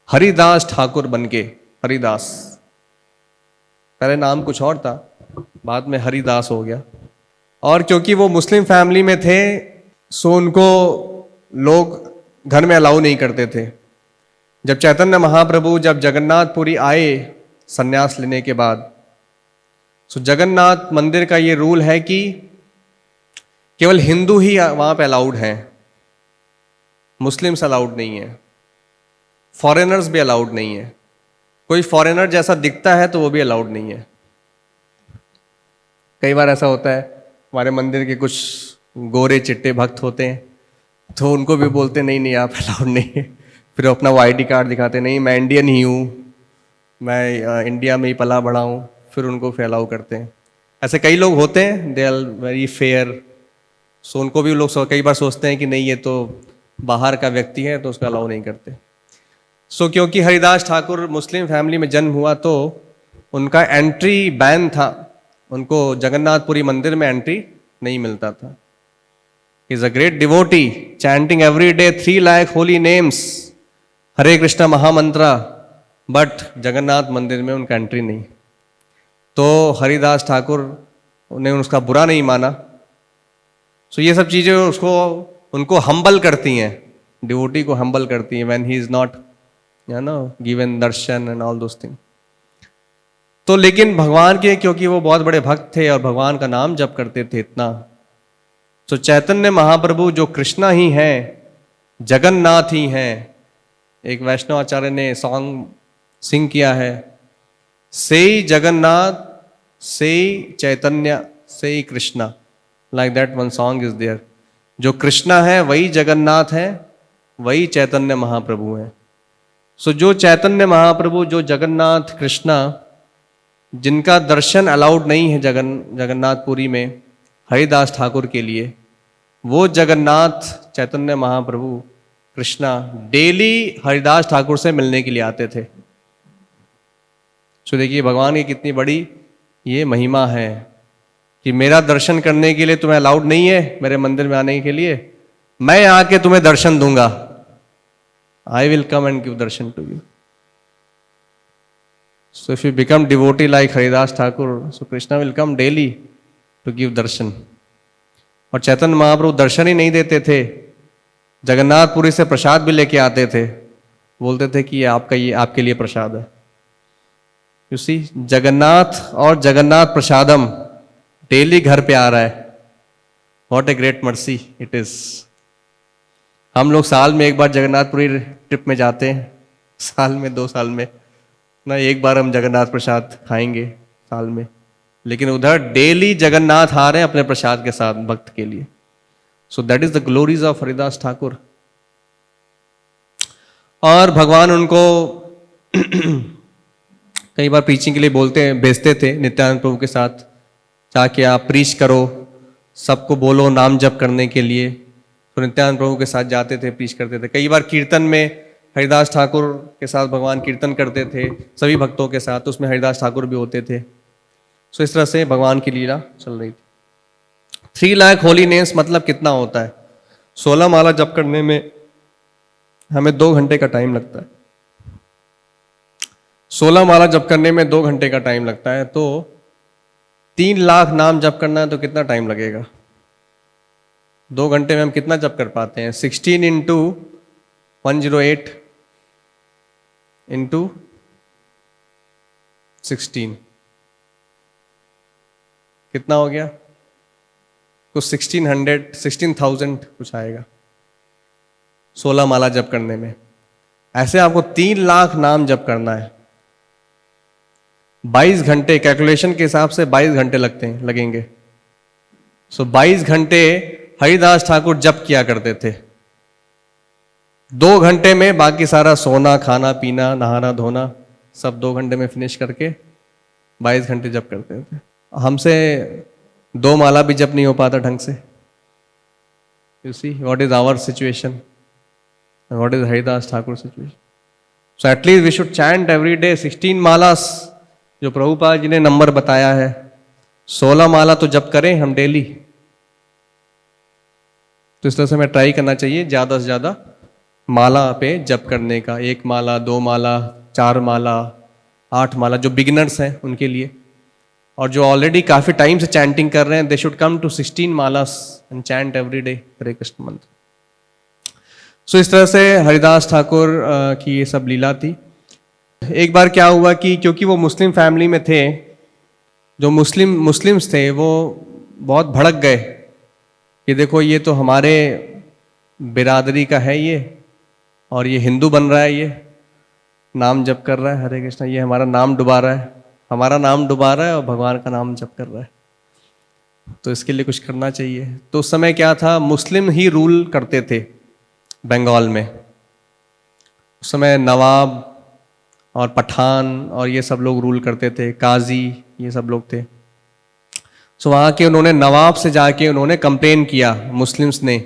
हरिदास ठाकुर बनके। हरिदास पहले नाम कुछ और था, बाद में हरिदास हो गया। और क्योंकि वो मुस्लिम फैमिली में थे, सो उनको लोग घर में अलाउ नहीं करते थे। जब चैतन्य महाप्रभु जब जगन्नाथपुरी आए संन्यास लेने के बाद, सो जगन्नाथ मंदिर का ये रूल है कि केवल हिंदू ही वहां पे अलाउड हैं, मुस्लिम्स अलाउड नहीं है। फॉरेनर्स भी अलाउड नहीं है। कोई फॉरेनर जैसा दिखता है तो वो भी अलाउड नहीं है। कई बार ऐसा होता है, हमारे मंदिर के कुछ गोरे चिट्टे भक्त होते हैं, तो उनको भी बोलते नहीं नहीं आप अलाउड नहीं है। फिर वो अपना वो ID कार्ड दिखाते, नहीं मैं इंडियन ही हूँ, मैं इंडिया में ही पला बड़ा हूँ, फिर उनको फिर अलाउ करते हैं। ऐसे कई लोग होते हैं, दे आर वेरी फेयर, सो उनको भी लोग कई बार सोचते हैं कि नहीं ये तो बाहर का व्यक्ति है तो उसको अलाउ नहीं करते। सो क्योंकि हरिदास ठाकुर मुस्लिम फैमिली में जन्म हुआ तो उनका एंट्री बैन था, उनको जगन्नाथपुरी मंदिर में एंट्री नहीं मिलता था। Is a great devotee chanting every day 3 lakh holy names, Hare Krishna mahamantra, but Jagannath मंदिर में उनका एंट्री नहीं। तो हरिदास ठाकुर ने उसका बुरा नहीं माना। सो ये सब चीज़ें उसको उनको हम्बल करती हैं, डिवोटी को हम्बल करती हैं, when he is not given Darshan and all those thing. तो लेकिन भगवान के, क्योंकि वो बहुत बड़े भक्त थे और भगवान का नाम जप करते थे इतना, तो चैतन्य महाप्रभु जो कृष्णा ही हैं, जगन्नाथ ही हैं। एक वैष्णव आचार्य ने सॉन्ग सिंग किया है, से जगन्नाथ से चैतन्य से Krishna, like that one song is there. जो कृष्णा है वही जगन्नाथ है, वही चैतन्य महाप्रभु है। सो जो चैतन्य महाप्रभु, जो जगन्नाथ कृष्णा, जिनका दर्शन अलाउड नहीं है जगन्नाथपुरी में हरिदास ठाकुर के लिए, वो जगन्नाथ चैतन्य महाप्रभु कृष्णा डेली हरिदास ठाकुर से मिलने के लिए आते थे। सो देखिए भगवान की कितनी बड़ी ये महिमा है कि मेरा दर्शन करने के लिए तुम्हें अलाउड नहीं है मेरे मंदिर में आने के लिए, मैं आके तुम्हें दर्शन दूंगा। I will come and give darshan to you. So if you become devotee like Haridas Thakur, so Krishna will come daily to give darshan. और चैतन्य महाप्रभु दर्शन ही नहीं देते थे, जगन्नाथपुरी से प्रसाद भी लेके आते थे, बोलते थे कि ये आपका, ये आपके लिए प्रसाद है। यू सी, जगन्नाथ और जगन्नाथ प्रसादम डेली घर पे आ रहा है। What a great mercy it is. हम लोग साल में एक बार जगन्नाथपुरी ट्रिप में जाते हैं, साल में 2 साल में ना एक बार हम जगन्नाथ प्रसाद खाएंगे साल में, लेकिन उधर डेली जगन्नाथ आ रहे हैं अपने प्रसाद के साथ भक्त के लिए। So that is the glories of Haridas Thakur. और भगवान उनको कई बार प्रीचिंग के लिए भेजते थे नित्यानंद प्रभु के साथ, ताकि आप प्रीच करो, सबको बोलो नाम जप करने के लिए। तो नित्यानंद प्रभु के साथ जाते थे, प्रीच करते थे। कई बार कीर्तन में हरिदास ठाकुर के साथ भगवान कीर्तन करते थे सभी भक्तों के साथ, उसमें हरिदास ठाकुर भी होते थे। सो इस तरह से भगवान की लीला चल रही थी। 3 लाख होली नेम्स मतलब कितना होता है? 16 माला जप करने में हमें 2 घंटे का टाइम लगता है। 16 माला जप करने में 2 घंटे का टाइम लगता है, तो 3 लाख नाम जप करना है तो कितना टाइम लगेगा? 2 घंटे में हम कितना जप कर पाते हैं? 16 इंटू 108 इंटू 16 कितना हो गया? कुछ 16,000 कुछ आएगा 16 माला जप करने में। ऐसे आपको 3 लाख नाम जप करना है। 22 घंटे कैलकुलेशन के हिसाब से 22 घंटे लगेंगे। सो 22 घंटे हरिदास ठाकुर जप किया करते थे। 2 घंटे में बाकी सारा सोना, खाना, पीना, नहाना, धोना सब 2 घंटे में फिनिश करके 22 घंटे जप करते थे। हमसे 2 माला भी जप नहीं हो पाता ढंग से। You see what is our situation, what is Haridas Thakur situation. So at least we should chant every day 16 malas, जो प्रभुपाद जी ने नंबर बताया है। 16 माला तो जप करें हम डेली। तो इस तरह से हमें ट्राई करना चाहिए ज़्यादा से ज़्यादा माला पे जप करने का। 1 माला, 2 माला, 4 माला, 8 माला, जो बिगिनर्स हैं उनके लिए। और जो ऑलरेडी काफ़ी टाइम से चैंटिंग कर रहे हैं, they should come to 16 malas and chant every day Hare Krishna mantra. So इस तरह से हरिदास ठाकुर की ये सब लीला थी। एक बार क्या हुआ कि क्योंकि वो मुस्लिम फैमिली में थे, जो मुस्लिम्स थे वो बहुत भड़क गए कि देखो ये तो हमारे बिरादरी का है ये, और ये हिंदू बन रहा है ये, नाम जप कर रहा है, हरे कृष्णा, ये हमारा नाम डुबा रहा है, हमारा नाम डुबा रहा है और भगवान का नाम जप कर रहा है। तो इसके लिए कुछ करना चाहिए। तो उस समय क्या था, मुस्लिम ही रूल करते थे बंगाल में। उस समय नवाब और पठान और ये सब लोग रूल करते थे, काजी, ये सब लोग थे। सो वहाँ के उन्होंने नवाब से जाके उन्होंने कंप्लेन किया, मुस्लिम्स ने।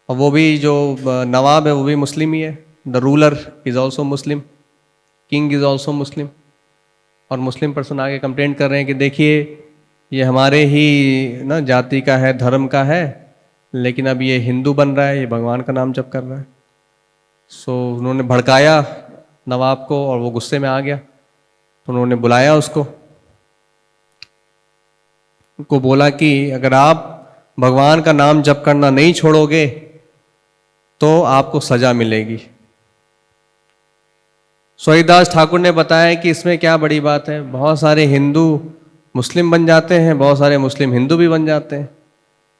और वो भी जो नवाब है वो भी मुस्लिम ही है, the ruler is also Muslim, king is also Muslim. और मुस्लिम पर्सन आगे कंप्लेन कर रहे हैं कि देखिए ये हमारे ही ना जाति का है, धर्म का है, लेकिन अब ये हिंदू बन रहा है, ये भगवान का नाम जप कर रहा है। सो उन्होंने भड़काया नवाब को और वो गुस्से में आ गया। तो उन्होंने बुलाया उसको, उनको बोला कि अगर आप भगवान का नाम जप करना नहीं छोड़ोगे तो आपको सजा मिलेगी। हरिदास ठाकुर ने बताया कि इसमें क्या बड़ी बात है, बहुत सारे हिंदू मुस्लिम बन जाते हैं, बहुत सारे मुस्लिम हिंदू भी बन जाते हैं,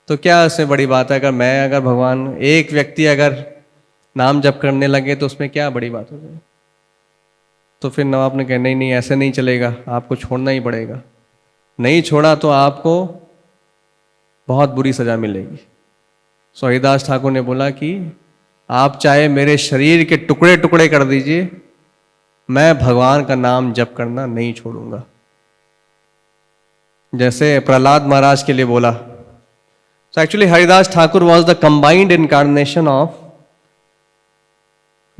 तो क्या इसमें बड़ी बात है। अगर भगवान, एक व्यक्ति अगर नाम जप करने लगे तो उसमें क्या बड़ी बात हो जाए। तो फिर नवाब ने कहा नहीं नहीं, ऐसे नहीं चलेगा, आपको छोड़ना ही पड़ेगा, नहीं छोड़ा तो आपको बहुत बुरी सजा मिलेगी। हरिदास ठाकुर ने बोला कि आप चाहे मेरे शरीर के टुकड़े टुकड़े कर दीजिए, मैं भगवान का नाम जप करना नहीं छोड़ूंगा। जैसे प्रहलाद महाराज के लिए बोला। So actually Haridas Thakur was the combined incarnation of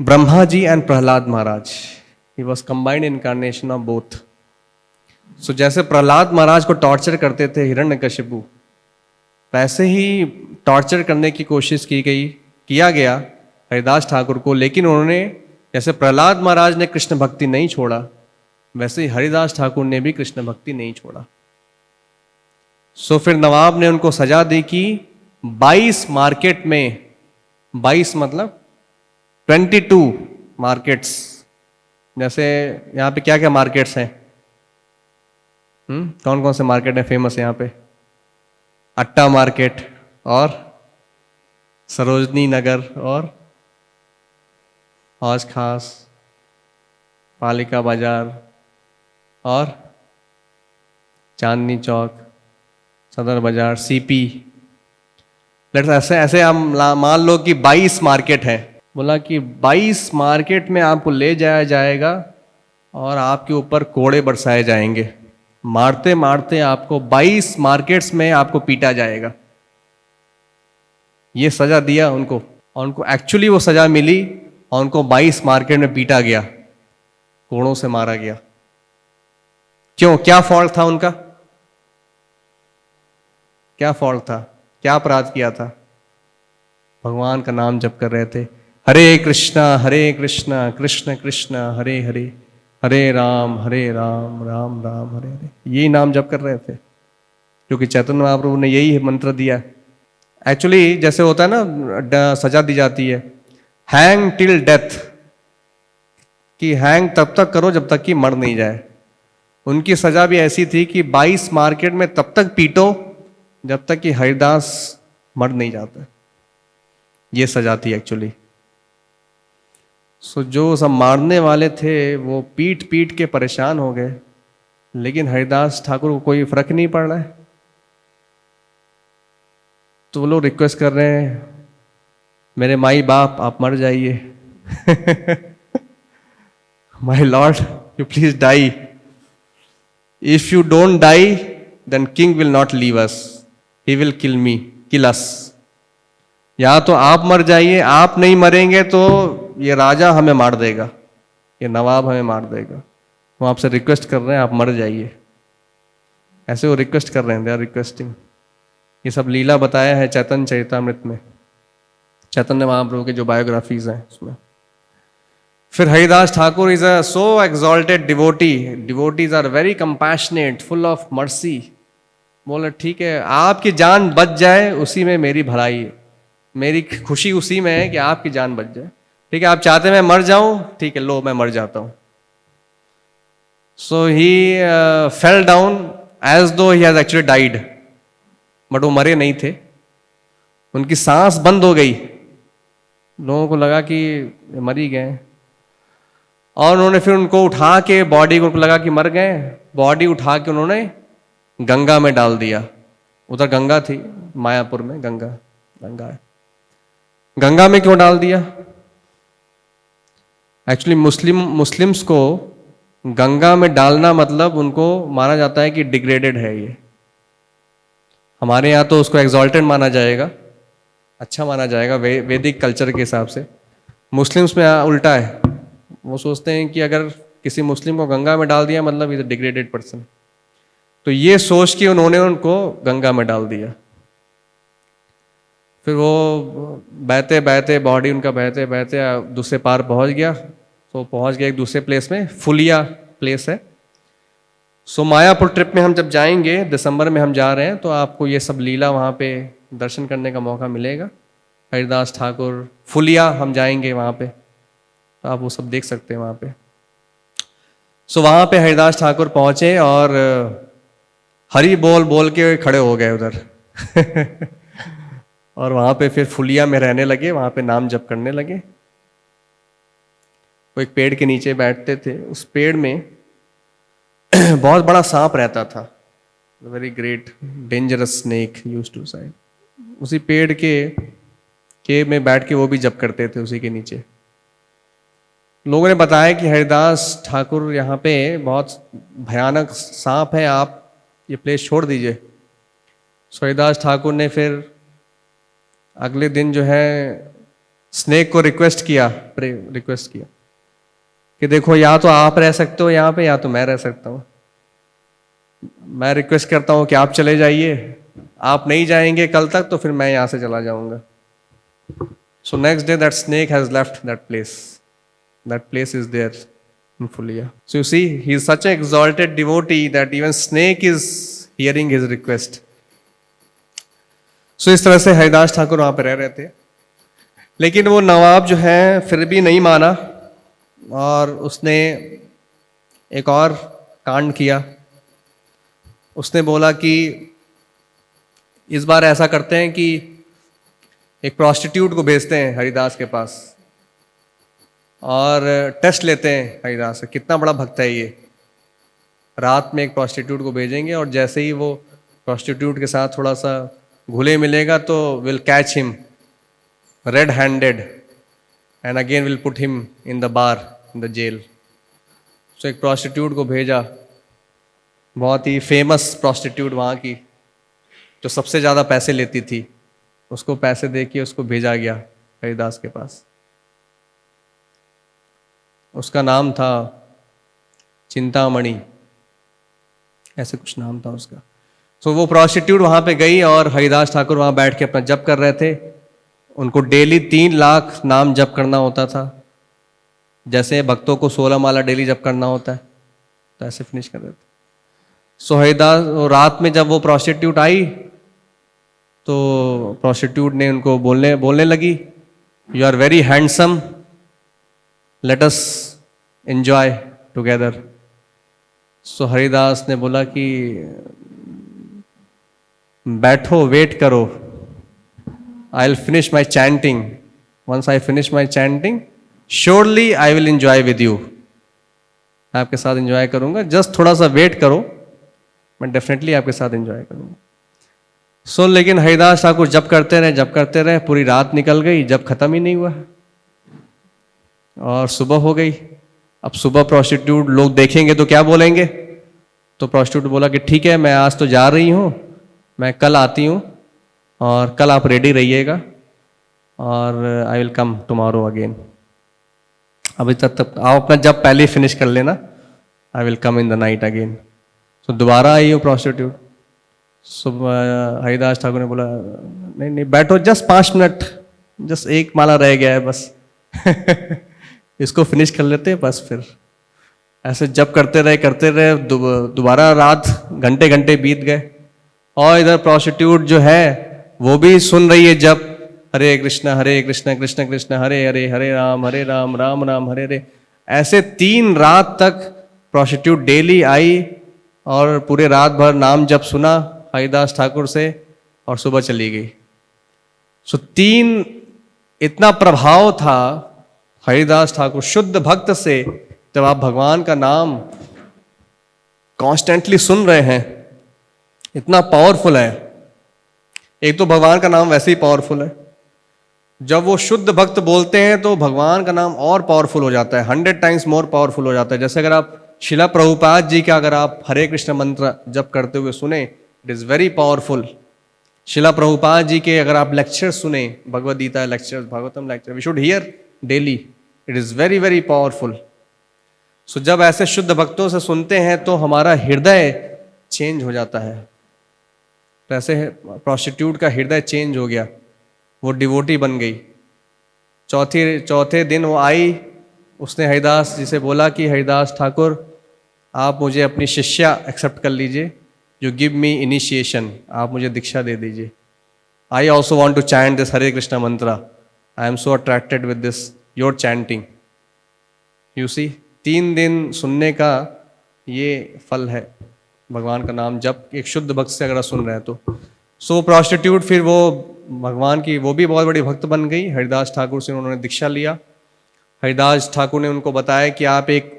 Brahma ji and Prahlad Maharaj. He was combined incarnation of both. So जैसे प्रहलाद महाराज को टॉर्चर करते थे हिरण्यकशिपु, वैसे ही टॉर्चर करने की कोशिश किया गया हरिदास ठाकुर को, लेकिन उन्होंने, जैसे प्रहलाद महाराज ने कृष्ण भक्ति नहीं छोड़ा, वैसे ही हरिदास ठाकुर ने भी कृष्ण भक्ति नहीं छोड़ा। सो फिर नवाब ने उनको सजा दी कि 22 मार्केट में, 22 मतलब 22 मार्केट्स, जैसे यहाँ पे क्या क्या मार्केट्स हैं, कौन कौन से मार्केट है फेमस है यहाँ पे? अट्टा मार्केट और सरोजनी नगर और हौज खास, पालिका बाजार और चांदनी चौक, सदर बाजार, सीपी। ऐसे ऐसे हम मान लो कि 22 मार्केट है। बोला कि 22 मार्केट में आपको ले जाया जाएगा और आपके ऊपर कोड़े बरसाए जाएंगे, मारते मारते आपको 22 मार्केट्स में आपको पीटा जाएगा। ये सजा दिया उनको, और उनको एक्चुअली वो सजा मिली और उनको 22 मार्केट में पीटा गया, कोड़ों से मारा गया। क्यों? क्या फॉल्ट था उनका? क्या फॉल्ट था? क्या अपराध किया था? भगवान का नाम जप कर रहे थे, हरे कृष्णा कृष्ण कृष्ण हरे हरे, हरे राम राम राम हरे हरे, यही नाम जप कर रहे थे, क्योंकि चैतन्य महाप्रभु ने यही मंत्र दिया। एक्चुअली जैसे होता है ना, सजा दी जाती है हैंग टिल डेथ, कि हैंग तब तक करो जब तक कि मर नहीं जाए। उनकी सजा भी ऐसी थी कि 22 मार्केट में तब तक पीटो जब तक कि हरिदास मर नहीं जाता। ये सजा थी एक्चुअली। सो जो सब मारने वाले थे वो पीट पीट के परेशान हो गए, लेकिन हरिदास ठाकुर को कोई फर्क नहीं पड़ रहा है। तो वो लोग रिक्वेस्ट कर रहे हैं, मेरे माई बाप आप मर जाइए my lord you please die, if you don't die then king will not leave us, he will kill us. या तो आप मर जाइए, आप नहीं मरेंगे तो ये राजा हमें मार देगा, ये नवाब हमें मार देगा। वो आपसे रिक्वेस्ट कर रहे हैं आप मर जाइए, ऐसे वो रिक्वेस्ट कर रहे हैं, दे आर रिक्वेस्टिंग। ये सब लीला बताया है चैतन्य चरितामृत में, चैतन्य महाप्रभु के जो बायोग्राफीज हैं उसमें। फिर Haridas Thakur is a so exalted devotee, devotees are very compassionate, full of mercy. बोले ठीक है, आपकी जान बच जाए उसी में मेरी भलाई है, मेरी खुशी उसी में है कि आपकी जान बच जाए। ठीक है, आप चाहते मैं मर जाऊं, ठीक है लो मैं मर जाता हूं। सो ही फेल डाउन एज दो he has actually died, but वो मरे नहीं थे, उनकी सांस बंद हो गई, लोगों को लगा कि मर ही गए। और उन्होंने फिर उनको उठा के, बॉडी को उनको लगा कि मर गए, बॉडी उठा के उन्होंने गंगा में डाल दिया। उधर गंगा थी, मायापुर में गंगा है। गंगा में क्यों डाल दिया? एक्चुअली मुस्लिम्स को गंगा में डालना मतलब उनको माना जाता है कि डिग्रेडेड है ये। हमारे यहाँ तो उसको एग्जॉल्टेड माना जाएगा, अच्छा माना जाएगा वैदिक कल्चर के हिसाब से। मुस्लिम्स में उल्टा है, वो सोचते हैं कि अगर किसी मुस्लिम को गंगा में डाल दिया मतलब इज अ डिग्रेडेड पर्सन। तो ये सोच के उन्होंने उनको गंगा में डाल दिया। फिर वो बहते बहते, बॉडी उनका बहते बहते दूसरे पार पहुंच गया। तो पहुंच गया एक दूसरे प्लेस में, फुलिया प्लेस है। सो मायापुर ट्रिप में हम जब जाएंगे, दिसंबर में हम जा रहे हैं, तो आपको ये सब लीला वहाँ पे दर्शन करने का मौका मिलेगा। हरिदास ठाकुर, फुलिया हम जाएंगे वहाँ पे, तो आप वो सब देख सकते हैं वहाँ पे। सो वहाँ पे हरिदास ठाकुर पहुँचे और हरि बोल बोल के खड़े हो गए उधर और वहाँ पे फिर फुलिया में रहने लगे, वहाँ पे नाम जप करने लगे। वो एक पेड़ के नीचे बैठते थे, उस पेड़ में बहुत बड़ा सांप रहता था, very great dangerous snake used to side. उसी पेड़ के में बैठ के वो भी जप करते थे, उसी के नीचे। लोगों ने बताया कि हरिदास ठाकुर यहाँ पे बहुत भयानक सांप है, आप ये प्लेस छोड़ दीजिए। सो हरिदास ठाकुर ने फिर अगले दिन जो है स्नेक को रिक्वेस्ट किया कि देखो, या तो आप रह सकते हो यहाँ पे, या तो मैं रह सकता हूँ। मैं रिक्वेस्ट करता हूँ कि आप चले जाइए, आप नहीं जाएंगे कल तक तो फिर मैं यहाँ से चला जाऊंगा। So next day that snake has left that place. That place is there in Fulia. So you see, he is such an exalted devotee that even snake is hearing his request. So इस तरह से हरिदास ठाकुर वहाँ पे रह रहे थे। लेकिन वो नवाब जो है फिर भी नहीं माना और उसने एक और कांड किया। उसने बोला कि इस बार ऐसा करते हैं कि एक प्रोस्टिट्यूट को भेजते हैं हरिदास के पास और टेस्ट लेते हैं हरिदास से, कितना बड़ा भक्त है ये। रात में एक प्रोस्टिट्यूट को भेजेंगे और जैसे ही वो प्रोस्टिट्यूट के साथ थोड़ा सा घुले मिलेगा तो will catch him red handed and again will put him in the bar, in the jail. So एक प्रोस्टिट्यूट को भेजा, बहुत ही फेमस प्रोस्टिट्यूट वहाँ की, जो सबसे ज़्यादा पैसे लेती थी। उसको पैसे दे के उसको भेजा गया हरिदास के पास। उसका नाम था चिंतामणि, ऐसे कुछ नाम था उसका। सो वो प्रोस्टिट्यूट वहाँ पे गई और हरिदास ठाकुर वहाँ बैठ के अपना जप कर रहे थे। उनको डेली 3 लाख नाम जप करना होता था, जैसे भक्तों को 16 माला डेली जप करना होता है, तो ऐसे फिनिश कर देते। सो हरिदास रात में जब वो प्रोस्टिट्यूट आई तो प्रोस्टिट्यूट ने उनको बोलने लगी, you are very handsome, let us enjoy together. So Haridas ने बोला कि बैठो, वेट करो, I will finish my chanting, once I finish my chanting surely I will enjoy with you. आपके साथ एंजॉय करूंगा, जस्ट थोड़ा सा वेट करो, मैं डेफिनेटली आपके साथ एंजॉय करूंगा। सो लेकिन हरिदास ठाकुर जप करते रहे, पूरी रात निकल गई, जब खत्म ही नहीं हुआ और सुबह हो गई। अब सुबह प्रोस्टिट्यूट लोग देखेंगे तो क्या बोलेंगे? तो प्रोस्टिट्यूट बोला कि ठीक है, मैं आज तो जा रही हूँ, मैं कल आती हूँ और कल आप रेडी रहिएगा और I will come tomorrow again. अभी तक आप अपना जब पहले फिनिश कर लेना, I will come in the night again. So दोबारा आई हूँ प्रोस्टिट्यूट। सो हरिदास ठाकुर ने बोला नहीं बैठो, जस्ट 5 मिनट, जस्ट 1 माला रह गया है बस इसको फिनिश कर लेते हैं बस। फिर ऐसे जब करते रहे, दोबारा रात घंटे बीत गए और इधर प्रोस्टिट्यूट जो है वो भी सुन रही है जब हरे कृष्णा कृष्ण कृष्ण हरे हरे, हरे राम राम राम हरे हरे। ऐसे 3 रात तक प्रोस्टिट्यूट डेली आई और पूरे रात भर नाम जप सुना हरिदास ठाकुर से और सुबह चली गई। सो 3 इतना प्रभाव था हरिदास ठाकुर, शुद्ध भक्त से जब आप भगवान का नाम कॉन्स्टेंटली सुन रहे हैं, इतना पावरफुल है। एक तो भगवान का नाम वैसे ही पावरफुल है, जब वो शुद्ध भक्त बोलते हैं तो भगवान का नाम और पावरफुल हो जाता है, 100 टाइम्स मोर पावरफुल हो जाता है। जैसे अगर आप शिला प्रभुपाद जी का अगर आप हरे कृष्ण मंत्र जप करते हुए सुने, इट इज़ वेरी पावरफुल। शिला प्रभुपाद जी के अगर आप लेक्चर सुने, Bhagavad Gita lecture, Bhagavatam lecture, we should hear daily, it is very very powerful. So जब ऐसे शुद्ध भक्तों से सुनते हैं तो हमारा हृदय चेंज हो जाता है। तो ऐसे प्रोस्टिट्यूट का हृदय चेंज हो गया, वो डिवोटी बन गई। चौथे दिन वो आई, उसने हरिदास जी से बोला कि हरिदास ठाकुर, आप मुझे अपनी शिष्या एक्सेप्ट कर लीजिए, यू गिव मी इनिशिएशन, आप मुझे दीक्षा दे दीजिए। I also want to chant this Hare Krishna mantra, I am so attracted with this your chanting. You see, 3 दिन सुनने का ये फल है भगवान का नाम जब एक शुद्ध भक्त से अगर सुन रहे हैं तो। सो प्रोस्टिट्यूट फिर वो भगवान की, वो भी बहुत बड़ी भक्त बन गई। हरिदास ठाकुर से उन्होंने दीक्षा लिया। हरिदास ठाकुर ने उनको बताया कि आप एक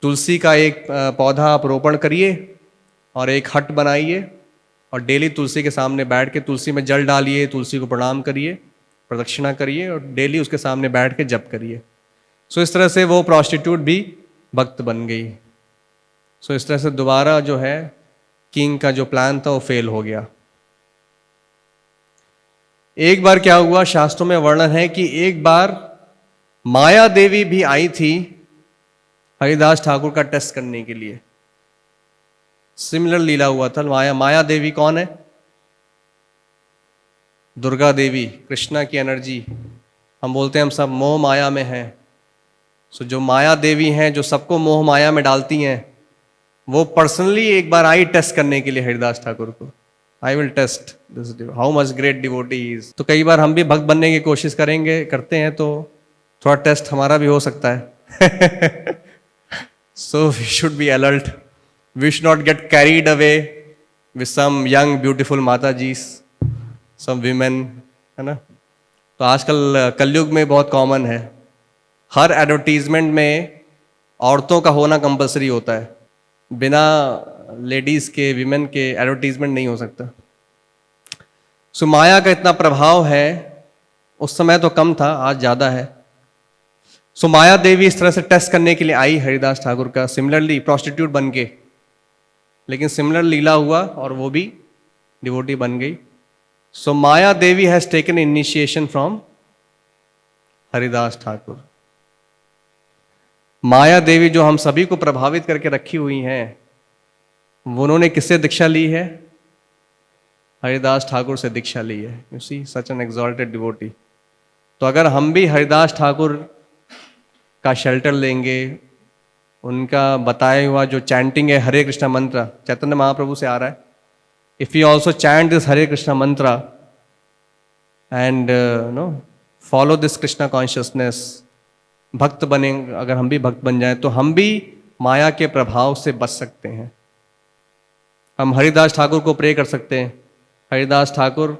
तुलसी का एक पौधा आप रोपण करिए और एक हट बनाइए और डेली तुलसी के सामने बैठ के तुलसी में जल डालिए, तुलसी को प्रणाम करिए, प्रदक्षिणा करिए और डेली उसके सामने बैठ के जप करिए। सो इस तरह से वो प्रोस्टिट्यूट भी भक्त बन गई। सो इस तरह से दोबारा जो है किंग का जो प्लान था वो फेल हो गया। एक बार क्या हुआ, शास्त्रों में वर्णन है कि एक बार माया देवी भी आई थी हरिदास ठाकुर का टेस्ट करने के लिए। सिमिलर लीला हुआ था। माया देवी कौन है? दुर्गा देवी, कृष्णा की एनर्जी। हम बोलते हैं हम सब मोह माया में हैं। सो जो माया देवी हैं, जो सबको मोह माया में डालती हैं, वो पर्सनली एक बार आई टेस्ट करने के लिए हरिदास ठाकुर को। I will test this, how much great devotee is. तो कई बार हम भी भक्त बनने की कोशिश करते हैं तो थोड़ा टेस्ट हमारा भी हो सकता है। So we should be alert, we should not get carried away with some young beautiful mata ji, some women, है ना। तो आजकल कलयुग में बहुत कॉमन है, हर एडवर्टीजमेंट में औरतों का होना कंपलसरी होता है। बिना लेडीज के, विमेन के एडवर्टीजमेंट नहीं हो सकता। सो माया का इतना प्रभाव है, उस समय तो कम था, आज ज्यादा है। सो माया देवी इस तरह से टेस्ट करने के लिए आई हरिदास ठाकुर का, सिमिलरली प्रोस्टिट्यूट बन के, लेकिन सिमिलर लीला हुआ और वो भी डिवोटी बन गई। So Maya Devi has taken initiation from Haridas Thakur. Maya Devi जो हम सभी को प्रभावित करके रखी हुई हैं, वो उन्होंने किससे दीक्षा ली है? हरिदास ठाकुर से दीक्षा ली है। You see, such an exalted devotee. तो अगर हम भी हरिदास ठाकुर का शेल्टर लेंगे, उनका बताया हुआ जो चैंटिंग है हरे कृष्णा मंत्र, चैतन्य महाप्रभु से आ रहा है, if you also chant this Hare Krishna mantra and no follow this Krishna consciousness, भक्त बने, अगर हम भी भक्त बन जाएं तो हम भी माया के प्रभाव से बच सकते हैं। हम हरिदास ठाकुर को प्रे कर सकते हैं, हरिदास ठाकुर,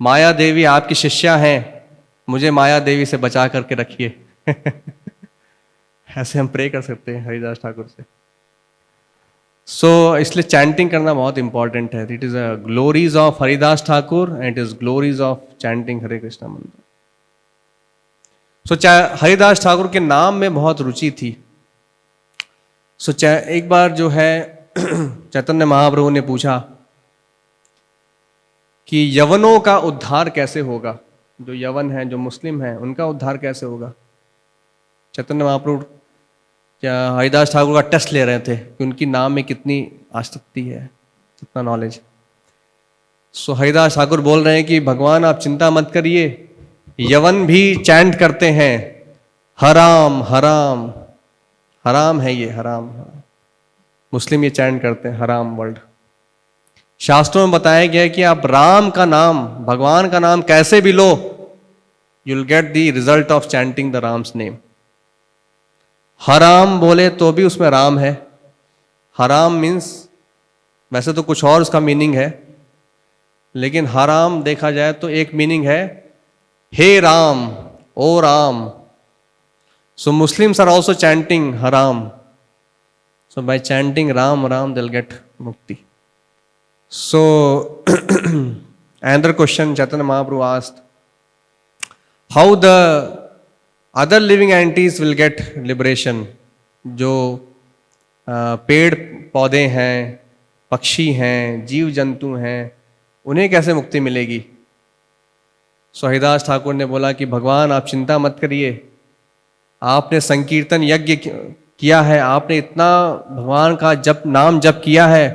माया देवी आपकी शिष्या हैं, मुझे माया देवी से बचा करके रखिए। ऐसे हम प्रे कर सकते हैं हरिदास ठाकुर से। सो इसलिए चैंटिंग करना बहुत इंपॉर्टेंट है। It is a glories of Haridas Thakur and it is glories of chanting Hare Krishna mantra. So Haridas Thakur के नाम में बहुत रुचि थी। सो एक बार जो है चैतन्य महाप्रभु ने पूछा कि यवनों का उद्धार कैसे होगा, जो यवन है, जो मुस्लिम है, उनका उद्धार कैसे होगा। चैतन्य महाप्रभु क्या हरिदास ठाकुर का टेस्ट ले रहे थे कि उनकी नाम में कितनी आसक्ति है, कितना नॉलेज। सो हरिदास ठाकुर बोल रहे हैं कि भगवान आप चिंता मत करिए, यवन भी चैंट करते हैं हराम हराम, हराम है ये, हराम। मुस्लिम ये चैंट करते हैं हराम वर्ड। शास्त्रों में बताया गया है कि आप राम का नाम, भगवान का नाम कैसे भी लो, you will get the result of chanting the Ram's name. हराम बोले तो भी उसमें राम है। हराम मीन्स वैसे तो कुछ और उसका मीनिंग है, लेकिन हराम देखा जाए तो एक मीनिंग है हे राम, ओ राम। सो मुस्लिम्स आर ऑल्सो चैंटिंग हराम, So by chanting Ram Ram, they'll get mukti. So another question Chaitanya Mahaprabhu asked, how the other living entities will get liberation? जो पेड़ पौधे हैं, पक्षी हैं, जीव जंतु हैं, उन्हें कैसे मुक्ति मिलेगी? सो हरिदास ठाकुर ने बोला कि भगवान आप चिंता मत करिए, आपने संकीर्तन यज्ञ किया है, आपने इतना भगवान का नाम जप किया है,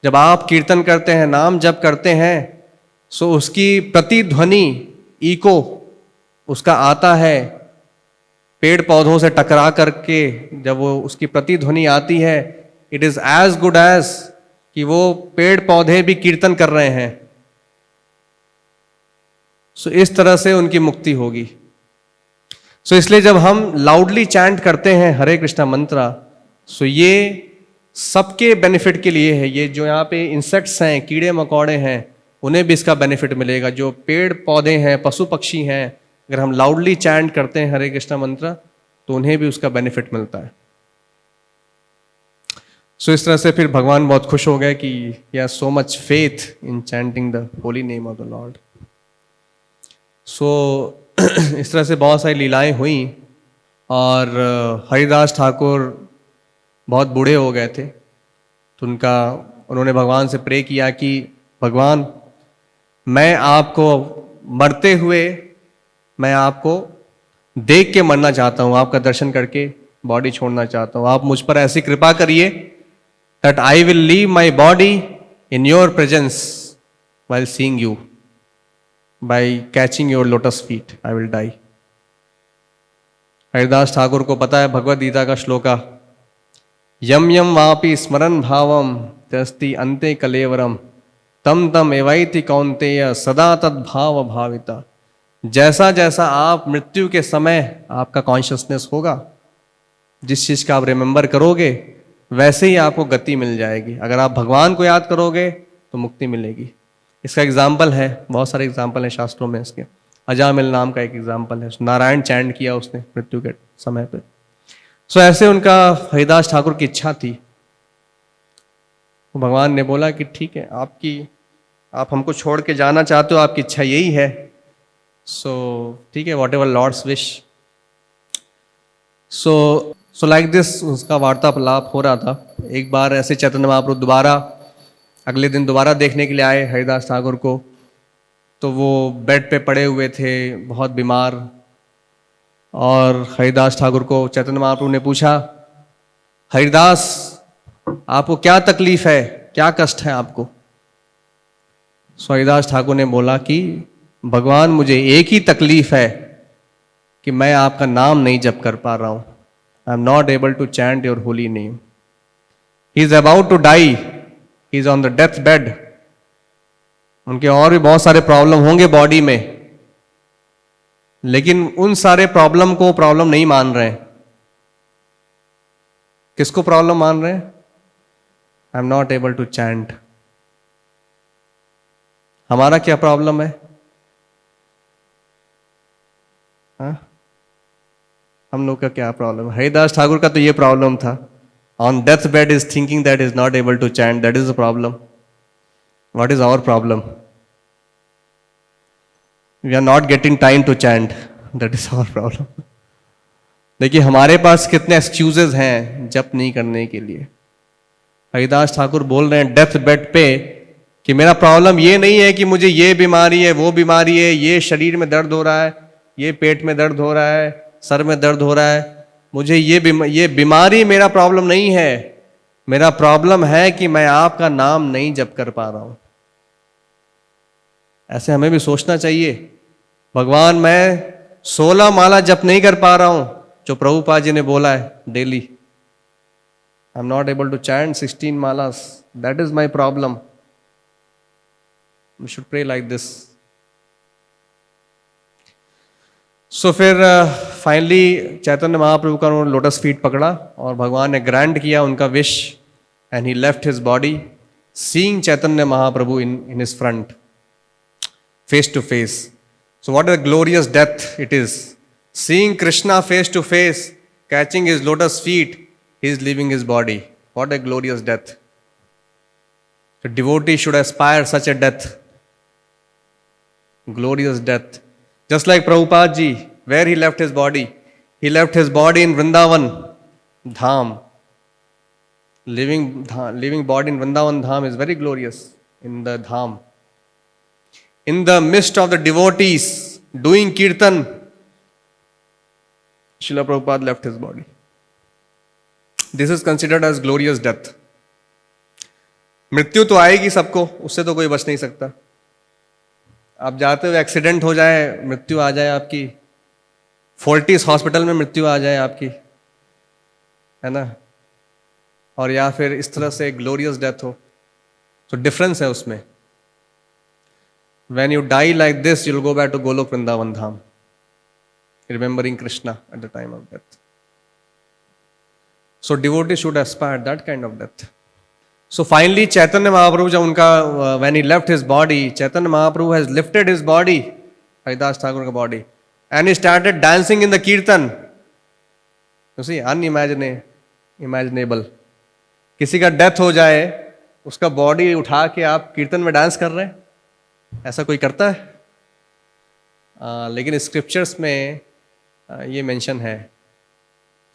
जब आप कीर्तन करते हैं, नाम जप करते हैं, सो उसकी प्रतिध्वनि इको उसका आता है पेड़ पौधों से टकरा करके, जब वो उसकी प्रतिध्वनि आती है, it is as good as कि वो पेड़ पौधे भी कीर्तन कर रहे हैं। सो इस तरह से उनकी मुक्ति होगी। सो इसलिए जब हम लाउडली चैंट करते हैं हरे कृष्णा मंत्र, सो ये सबके बेनिफिट के लिए है। ये जो यहाँ पे इंसेक्ट्स हैं, कीड़े मकोड़े हैं, उन्हें भी इसका बेनिफिट मिलेगा। जो पेड़ पौधे हैं, पशु पक्षी हैं, अगर हम लाउडली चैंट करते हैं हरे कृष्णा मंत्र, तो उन्हें भी उसका बेनिफिट मिलता है। सो इस तरह से फिर भगवान बहुत खुश हो गए कि he has so much faith in chanting the holy name of the lord. So इस तरह से बहुत सारी लीलाएं हुई और हरिदास ठाकुर बहुत बूढ़े हो गए थे, तो उन्होंने भगवान से प्रे किया कि भगवान मैं आपको मरते हुए मैं आपको देख के मरना चाहता हूँ, आपका दर्शन करके बॉडी छोड़ना चाहता हूँ। आप मुझ पर ऐसी कृपा करिए that I will leave my body in your presence while seeing you, by catching your lotus feet I will die। Haridas Thakur को पता है भगवद गीता का श्लोका, यम यम वापि स्मरण भावम त्यस्ति अन्ते कलेवरम तम तम एवैति कौन्तेय सदा तद्भाव भाविता। जैसा जैसा आप मृत्यु के समय आपका कॉन्शियसनेस होगा, जिस चीज का आप रिमेंबर करोगे, वैसे ही आपको गति मिल जाएगी। अगर आप भगवान को याद करोगे तो मुक्ति मिलेगी। इसका एग्जाम्पल है, बहुत सारे एग्जाम्पल हैं शास्त्रों में इसके। अजामिल नाम का एक एग्जाम्पल है, नारायण चैंट किया उसने मृत्यु के समय पे। सो ऐसे उनका हरिदास ठाकुर की इच्छा थी। भगवान ने बोला कि ठीक है, आप हमको छोड़ के जाना चाहते हो, आपकी इच्छा यही है, सो ठीक है, whatever Lord's wish. So like this उसका वार्तालाप हो रहा था। एक बार ऐसे चैतन्य महाप्रभु अगले दिन दोबारा देखने के लिए आए हरिदास ठाकुर को, तो वो बेड पे पड़े हुए थे, बहुत बीमार। और हरिदास ठाकुर को चैतन्य महाप्रभु ने पूछा, हरिदास आपको क्या तकलीफ है, क्या कष्ट है आपको? सो हरिदास ठाकुर ने बोला कि भगवान मुझे एक ही तकलीफ है कि मैं आपका नाम नहीं जप कर पा रहा हूं। I am not able to chant your holy name. He is about to die, he is on the death bed. उनके और भी बहुत सारे प्रॉब्लम होंगे बॉडी में, लेकिन उन सारे प्रॉब्लम को प्रॉब्लम नहीं मान रहे हैं। किसको प्रॉब्लम मान रहे हैं? I am not able to chant. हमारा क्या प्रॉब्लम है? हम लोग का क्या प्रॉब्लम है? हरिदास ठाकुर का तो ये प्रॉब्लम था, on death bed is thinking that is not able to chant, that is the problem. What is our problem? We are not getting time to chant, that is our problem. देखिए हमारे पास कितने एक्सक्यूजेज हैं जप नहीं करने के लिए। हरिदास ठाकुर बोल रहे हैं डेथ बेड पे कि मेरा प्रॉब्लम ये नहीं है कि मुझे ये बीमारी है, वो बीमारी है, ये शरीर में दर्द हो रहा है, ये पेट में दर्द हो रहा है, सर में दर्द हो रहा है, मुझे ये बीमारी मेरा प्रॉब्लम नहीं है। मेरा प्रॉब्लम है कि मैं आपका नाम नहीं जप कर पा रहा हूं। ऐसे हमें भी सोचना चाहिए, भगवान मैं 16 माला जप नहीं कर पा रहा हूं जो प्रभुपाद जी ने बोला है daily. I am not able to chant 16 malas, that is my problem. We should pray like this. So फिर फाइनली चैतन्य महाप्रभु का उन्होंने लोटस फीट पकड़ा और भगवान ने ग्रांट किया उनका wish, and he left his body seeing Chaitanya Mahaprabhu in his front, face to face. So what a glorious death it is. Seeing Krishna face to face, catching his lotus feet, he is leaving his body. What a glorious death. The devotee should aspire such a death. Glorious death. Just like Prabhupada ji, where he left his body. He left his body in Vrindavan Dham. Living body in Vrindavan Dham is very glorious. In the Dham. In the midst of the devotees doing kirtan, Srila Prabhupada left his body. This is considered as glorious death. मृत्यु तो आएगी सबको, उससे तो कोई बच नहीं सकता. आप जाते हुए एक्सीडेंट हो जाए, मृत्यु आ जाए आपकी, फोर्टिस हॉस्पिटल में मृत्यु आ जाए आपकी, है ना, और या फिर इस तरह से ग्लोरियस डेथ हो, तो डिफरेंस है उसमें. When you die like this, you'll go back to Golok Vrindavan Dham, remembering Krishna at the time of death. So devotees should aspire that kind of death. So finally, Chaitanya Mahaprabhu, जब उनका when he left his body, Chaitanya Mahaprabhu has lifted his body, Haridas Thakur का body, and he started dancing in the kirtan. You see, unimaginable. किसी का डेथ हो जाए, उसका बॉडी उठा के आप कीर्तन में डांस कर रहे हैं, ऐसा कोई करता है? लेकिन स्क्रिप्चर्स में ये मेंशन है.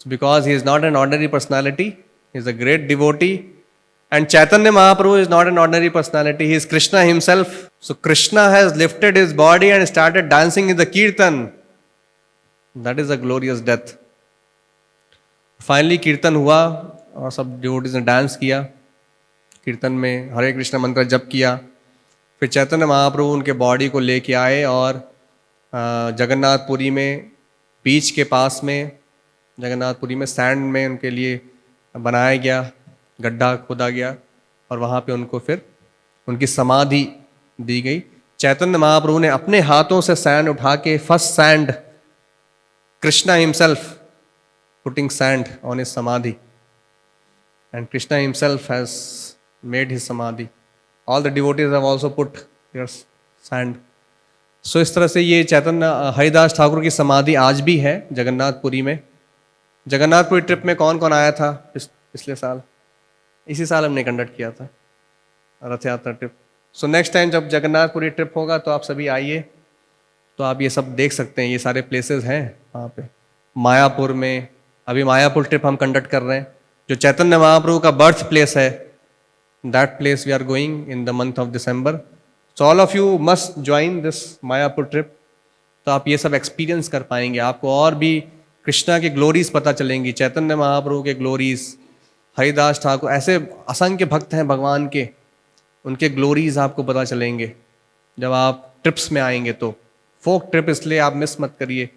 Because he is not an ordinary personality, he is a great devotee. And Chaitanya Mahaprabhu is not an ordinary personality, he is Krishna himself. So Krishna has lifted his body and started dancing in the kirtan. That is a glorious death. Finally kirtan हुआ और सब डिवोटीज ने डांस किया, कीर्तन में हरे कृष्ण मंत्र जप किया. फिर चैतन्य महाप्रभु उनके बॉडी को लेके आए और जगन्नाथपुरी में, बीच के पास में, जगन्नाथपुरी में सैंड में उनके लिए बनाया गया, गड्ढा खोदा गया और वहाँ पे उनको फिर उनकी समाधि दी गई. चैतन्य महाप्रभु ने अपने हाथों से सैंड उठा के, first sand, Krishna himself putting sand on his samadhi, and Krishna himself has made his samadhi. All the devotees have also put their sand. So इस तरह से ये चैतन्य हरिदास ठाकुर की समाधि आज भी है जगन्नाथपुरी में. जगन्नाथपुरी ट्रिप में कौन कौन आया था पिछले साल? इसी साल हमने कंडक्ट किया था रथ यात्रा ट्रिप. सो नेक्स्ट टाइम जब जगन्नाथपुरी ट्रिप होगा तो आप सभी आइए, तो आप ये सब देख सकते हैं. ये सारे प्लेसेस हैं वहाँ पे. मायापुर में अभी मायापुर ट्रिप हम कंडक्ट कर रहे हैं, जो चैतन्य महाप्रभु का बर्थ प्लेस है. That place we are going in the month of December. So all of you must join this Mayapur trip. तो आप ये सब एक्सपीरियंस कर पाएंगे, आपको और भी कृष्णा के ग्लोरीज पता चलेंगी, चैतन्य महाप्रभु के ग्लोरीज, हरिदास ठाकुर, ऐसे असंख्य भक्त हैं भगवान के, उनके ग्लोरीज आपको पता चलेंगे जब आप ट्रिप्स में आएंगे. तो फोक ट्रिप इसलिए आप मिस मत करिए,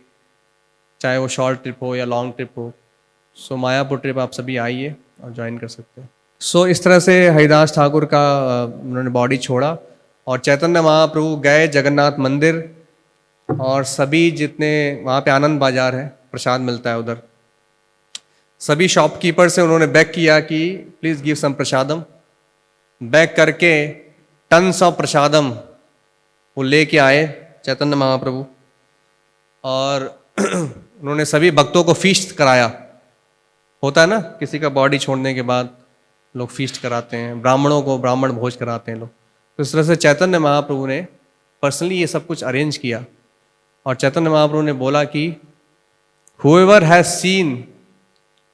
चाहे वो शॉर्ट ट्रिप हो या लॉन्ग ट्रिप हो. सो मायापुर ट्रिप आप सभी आइए और ज्वाइन कर सकते हैं. सो इस तरह से हरिदास ठाकुर का उन्होंने बॉडी छोड़ा और चैतन्य महाप्रभु गए जगन्नाथ मंदिर, और सभी जितने वहाँ पे आनंद बाजार है, प्रसाद मिलता है उधर, सभी शॉपकीपर से उन्होंने बेग किया कि please give some prasadam. Beg करके टन्स ऑफ प्रसादम वो लेके आए चैतन्य महाप्रभु, और उन्होंने सभी भक्तों को फीस्ट कराया. होता है ना, किसी का बॉडी छोड़ने के बाद लोग फीस्ट कराते हैं, ब्राह्मणों को ब्राह्मण भोज कराते हैं लोग. तो इस तरह से चैतन्य महाप्रभु ने पर्सनली ये सब कुछ अरेंज किया. और चैतन्य महाप्रभु ने बोला कि whoever has seen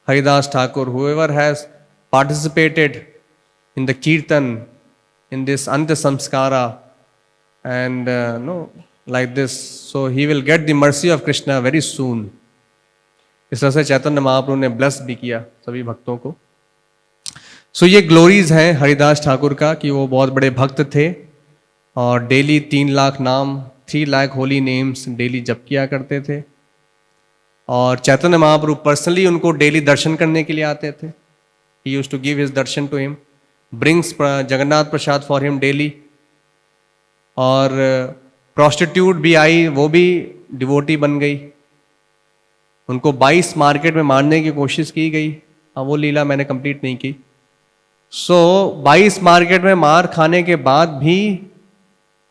Haridas Thakur, whoever has participated in the kirtan, in this Antya Samskara, and like this, so he will get the mercy of Krishna very soon. इस तरह से चैतन्य महाप्रभु ने ब्लेस भी किया सभी भक्तों को. सो ये ग्लोरीज हैं हरिदास ठाकुर का कि वो बहुत बड़े भक्त थे और डेली 3 लाख नाम, 3 लाख होली नेम्स डेली जप किया करते थे. और चैतन्य महाप्रभु पर्सनली उनको डेली दर्शन करने के लिए आते थे. He used to give his darshan to him, brings Jagannath prasad for him daily. और प्रोस्टिट्यूट भी आई, वो भी डिवोटी बन गई. उनको 22 मार्केट में मारने की कोशिश की गई. हाँ, वो लीला मैंने कंप्लीट नहीं की. सो 22 मार्केट में मार खाने के बाद भी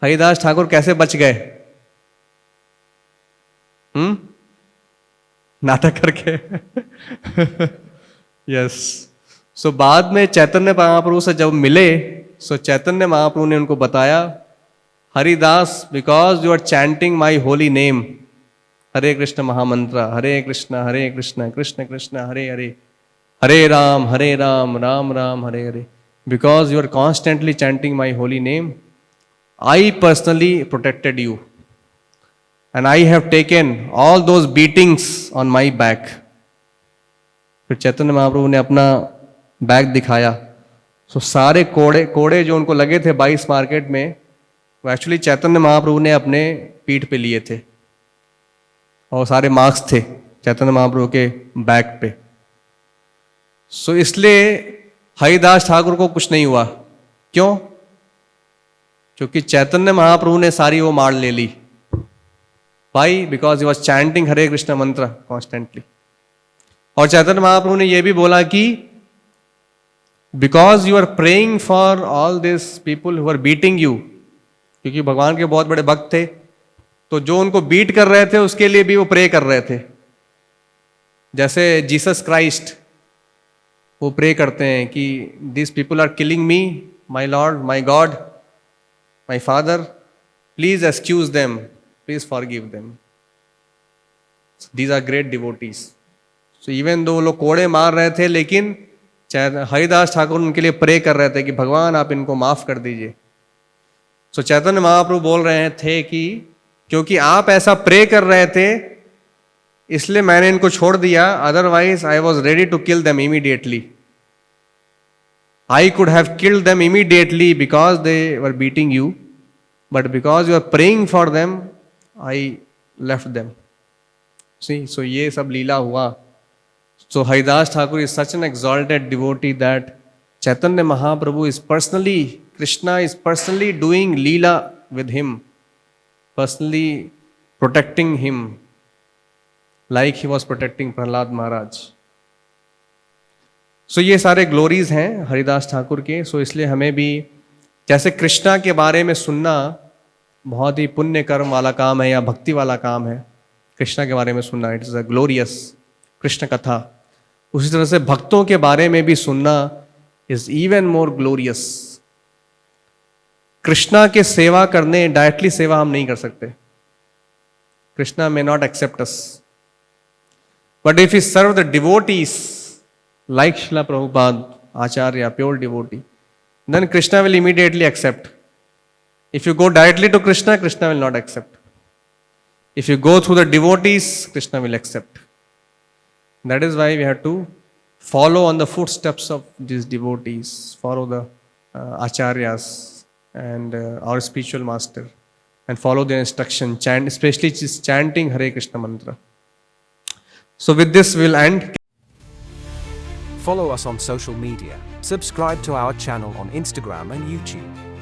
हरिदास ठाकुर कैसे बच गए? नाटक करके. यस. सो बाद में चैतन्य महाप्रभु से जब मिले, सो चैतन्य महाप्रभु ने उनको बताया, Haridas, because you are chanting my holy name, Hare Krishna mahamantra, Hare Krishna Krishna Krishna Hare Hare, Hare Ram Ram Ram Hare Hare, because you are constantly chanting my holy name, I personally protected you and I have taken all those beatings on my back. फिर चैतन्य महाप्रभु ने अपना बैग दिखाया। सो सारे कोड़े जो उनको लगे थे 22 मार्केट में, वो एक्चुअली चैतन्य महाप्रभु ने अपने पीठ पे लिए थे, और सारे मार्क्स थे चैतन्य महाप्रभु के बैग पे। सो इसलिए हरिदास ठाकुर को कुछ नहीं हुआ। क्यों? क्योंकि चैतन्य महाप्रभु ने सारी वो मार ले ली। Why? Because he was chanting Hare Krishna mantra constantly. और चैतन्य महाप्रभु ने यह भी बोला कि because you are praying for all this people who are beating you, क्योंकि भगवान के बहुत बड़े भक्त थे, तो जो उनको बीट कर रहे थे उसके लिए भी वो प्रे कर रहे थे। जैसे जीसस क्राइस्ट, वो प्रे करते हैं कि this people are killing me, my Lord, my God, my father, please excuse them, please forgive them. These are great devotees. So even दो लोग कोड़े मार रहे थे, लेकिन हरिदास ठाकुर उनके लिए प्रे कर रहे थे कि भगवान आप इनको माफ कर दीजिए। सो चैतन्य महाप्रभु बोल रहे थे कि क्योंकि आप ऐसा प्रे कर रहे थे इसलिए मैंने इनको छोड़ दिया, otherwise I was ready to kill them immediately. I could have killed them immediately because they were beating you, but because you are praying for them I left them. See, so ये सब लीला हुआ। So Haridas Thakur is such an exalted devotee that Chaitanya Mahaprabhu is personally, Krishna is personally doing Leela with him, personally protecting him, like he was protecting Prahlad Maharaj. So ये सारे ग्लोरीज हैं हरिदास ठाकुर के। सो इसलिए हमें भी जैसे कृष्णा के बारे में सुनना बहुत ही पुण्य कर्म वाला काम है या भक्ति वाला काम है, कृष्णा के बारे में सुनना, it is a glorious Krishna कथा। उसी तरह से भक्तों के बारे में भी सुनना is even more glorious. Krishna के सेवा करने, डायरेक्टली सेवा हम नहीं कर सकते, Krishna may not accept us, but if you serve the devotees like Shrila Prabhupad acharya, pure devotee, then Krishna will immediately accept. If you go directly to Krishna, Krishna will not accept. If you go through the devotees, Krishna will accept. That is why we have to follow on the footsteps of these devotees, follow the acharyas and our spiritual master, and follow their instruction, chant, especially chanting Hare Krishna mantra. So with this we'll end. Follow us on social media. Subscribe to our channel on Instagram and YouTube.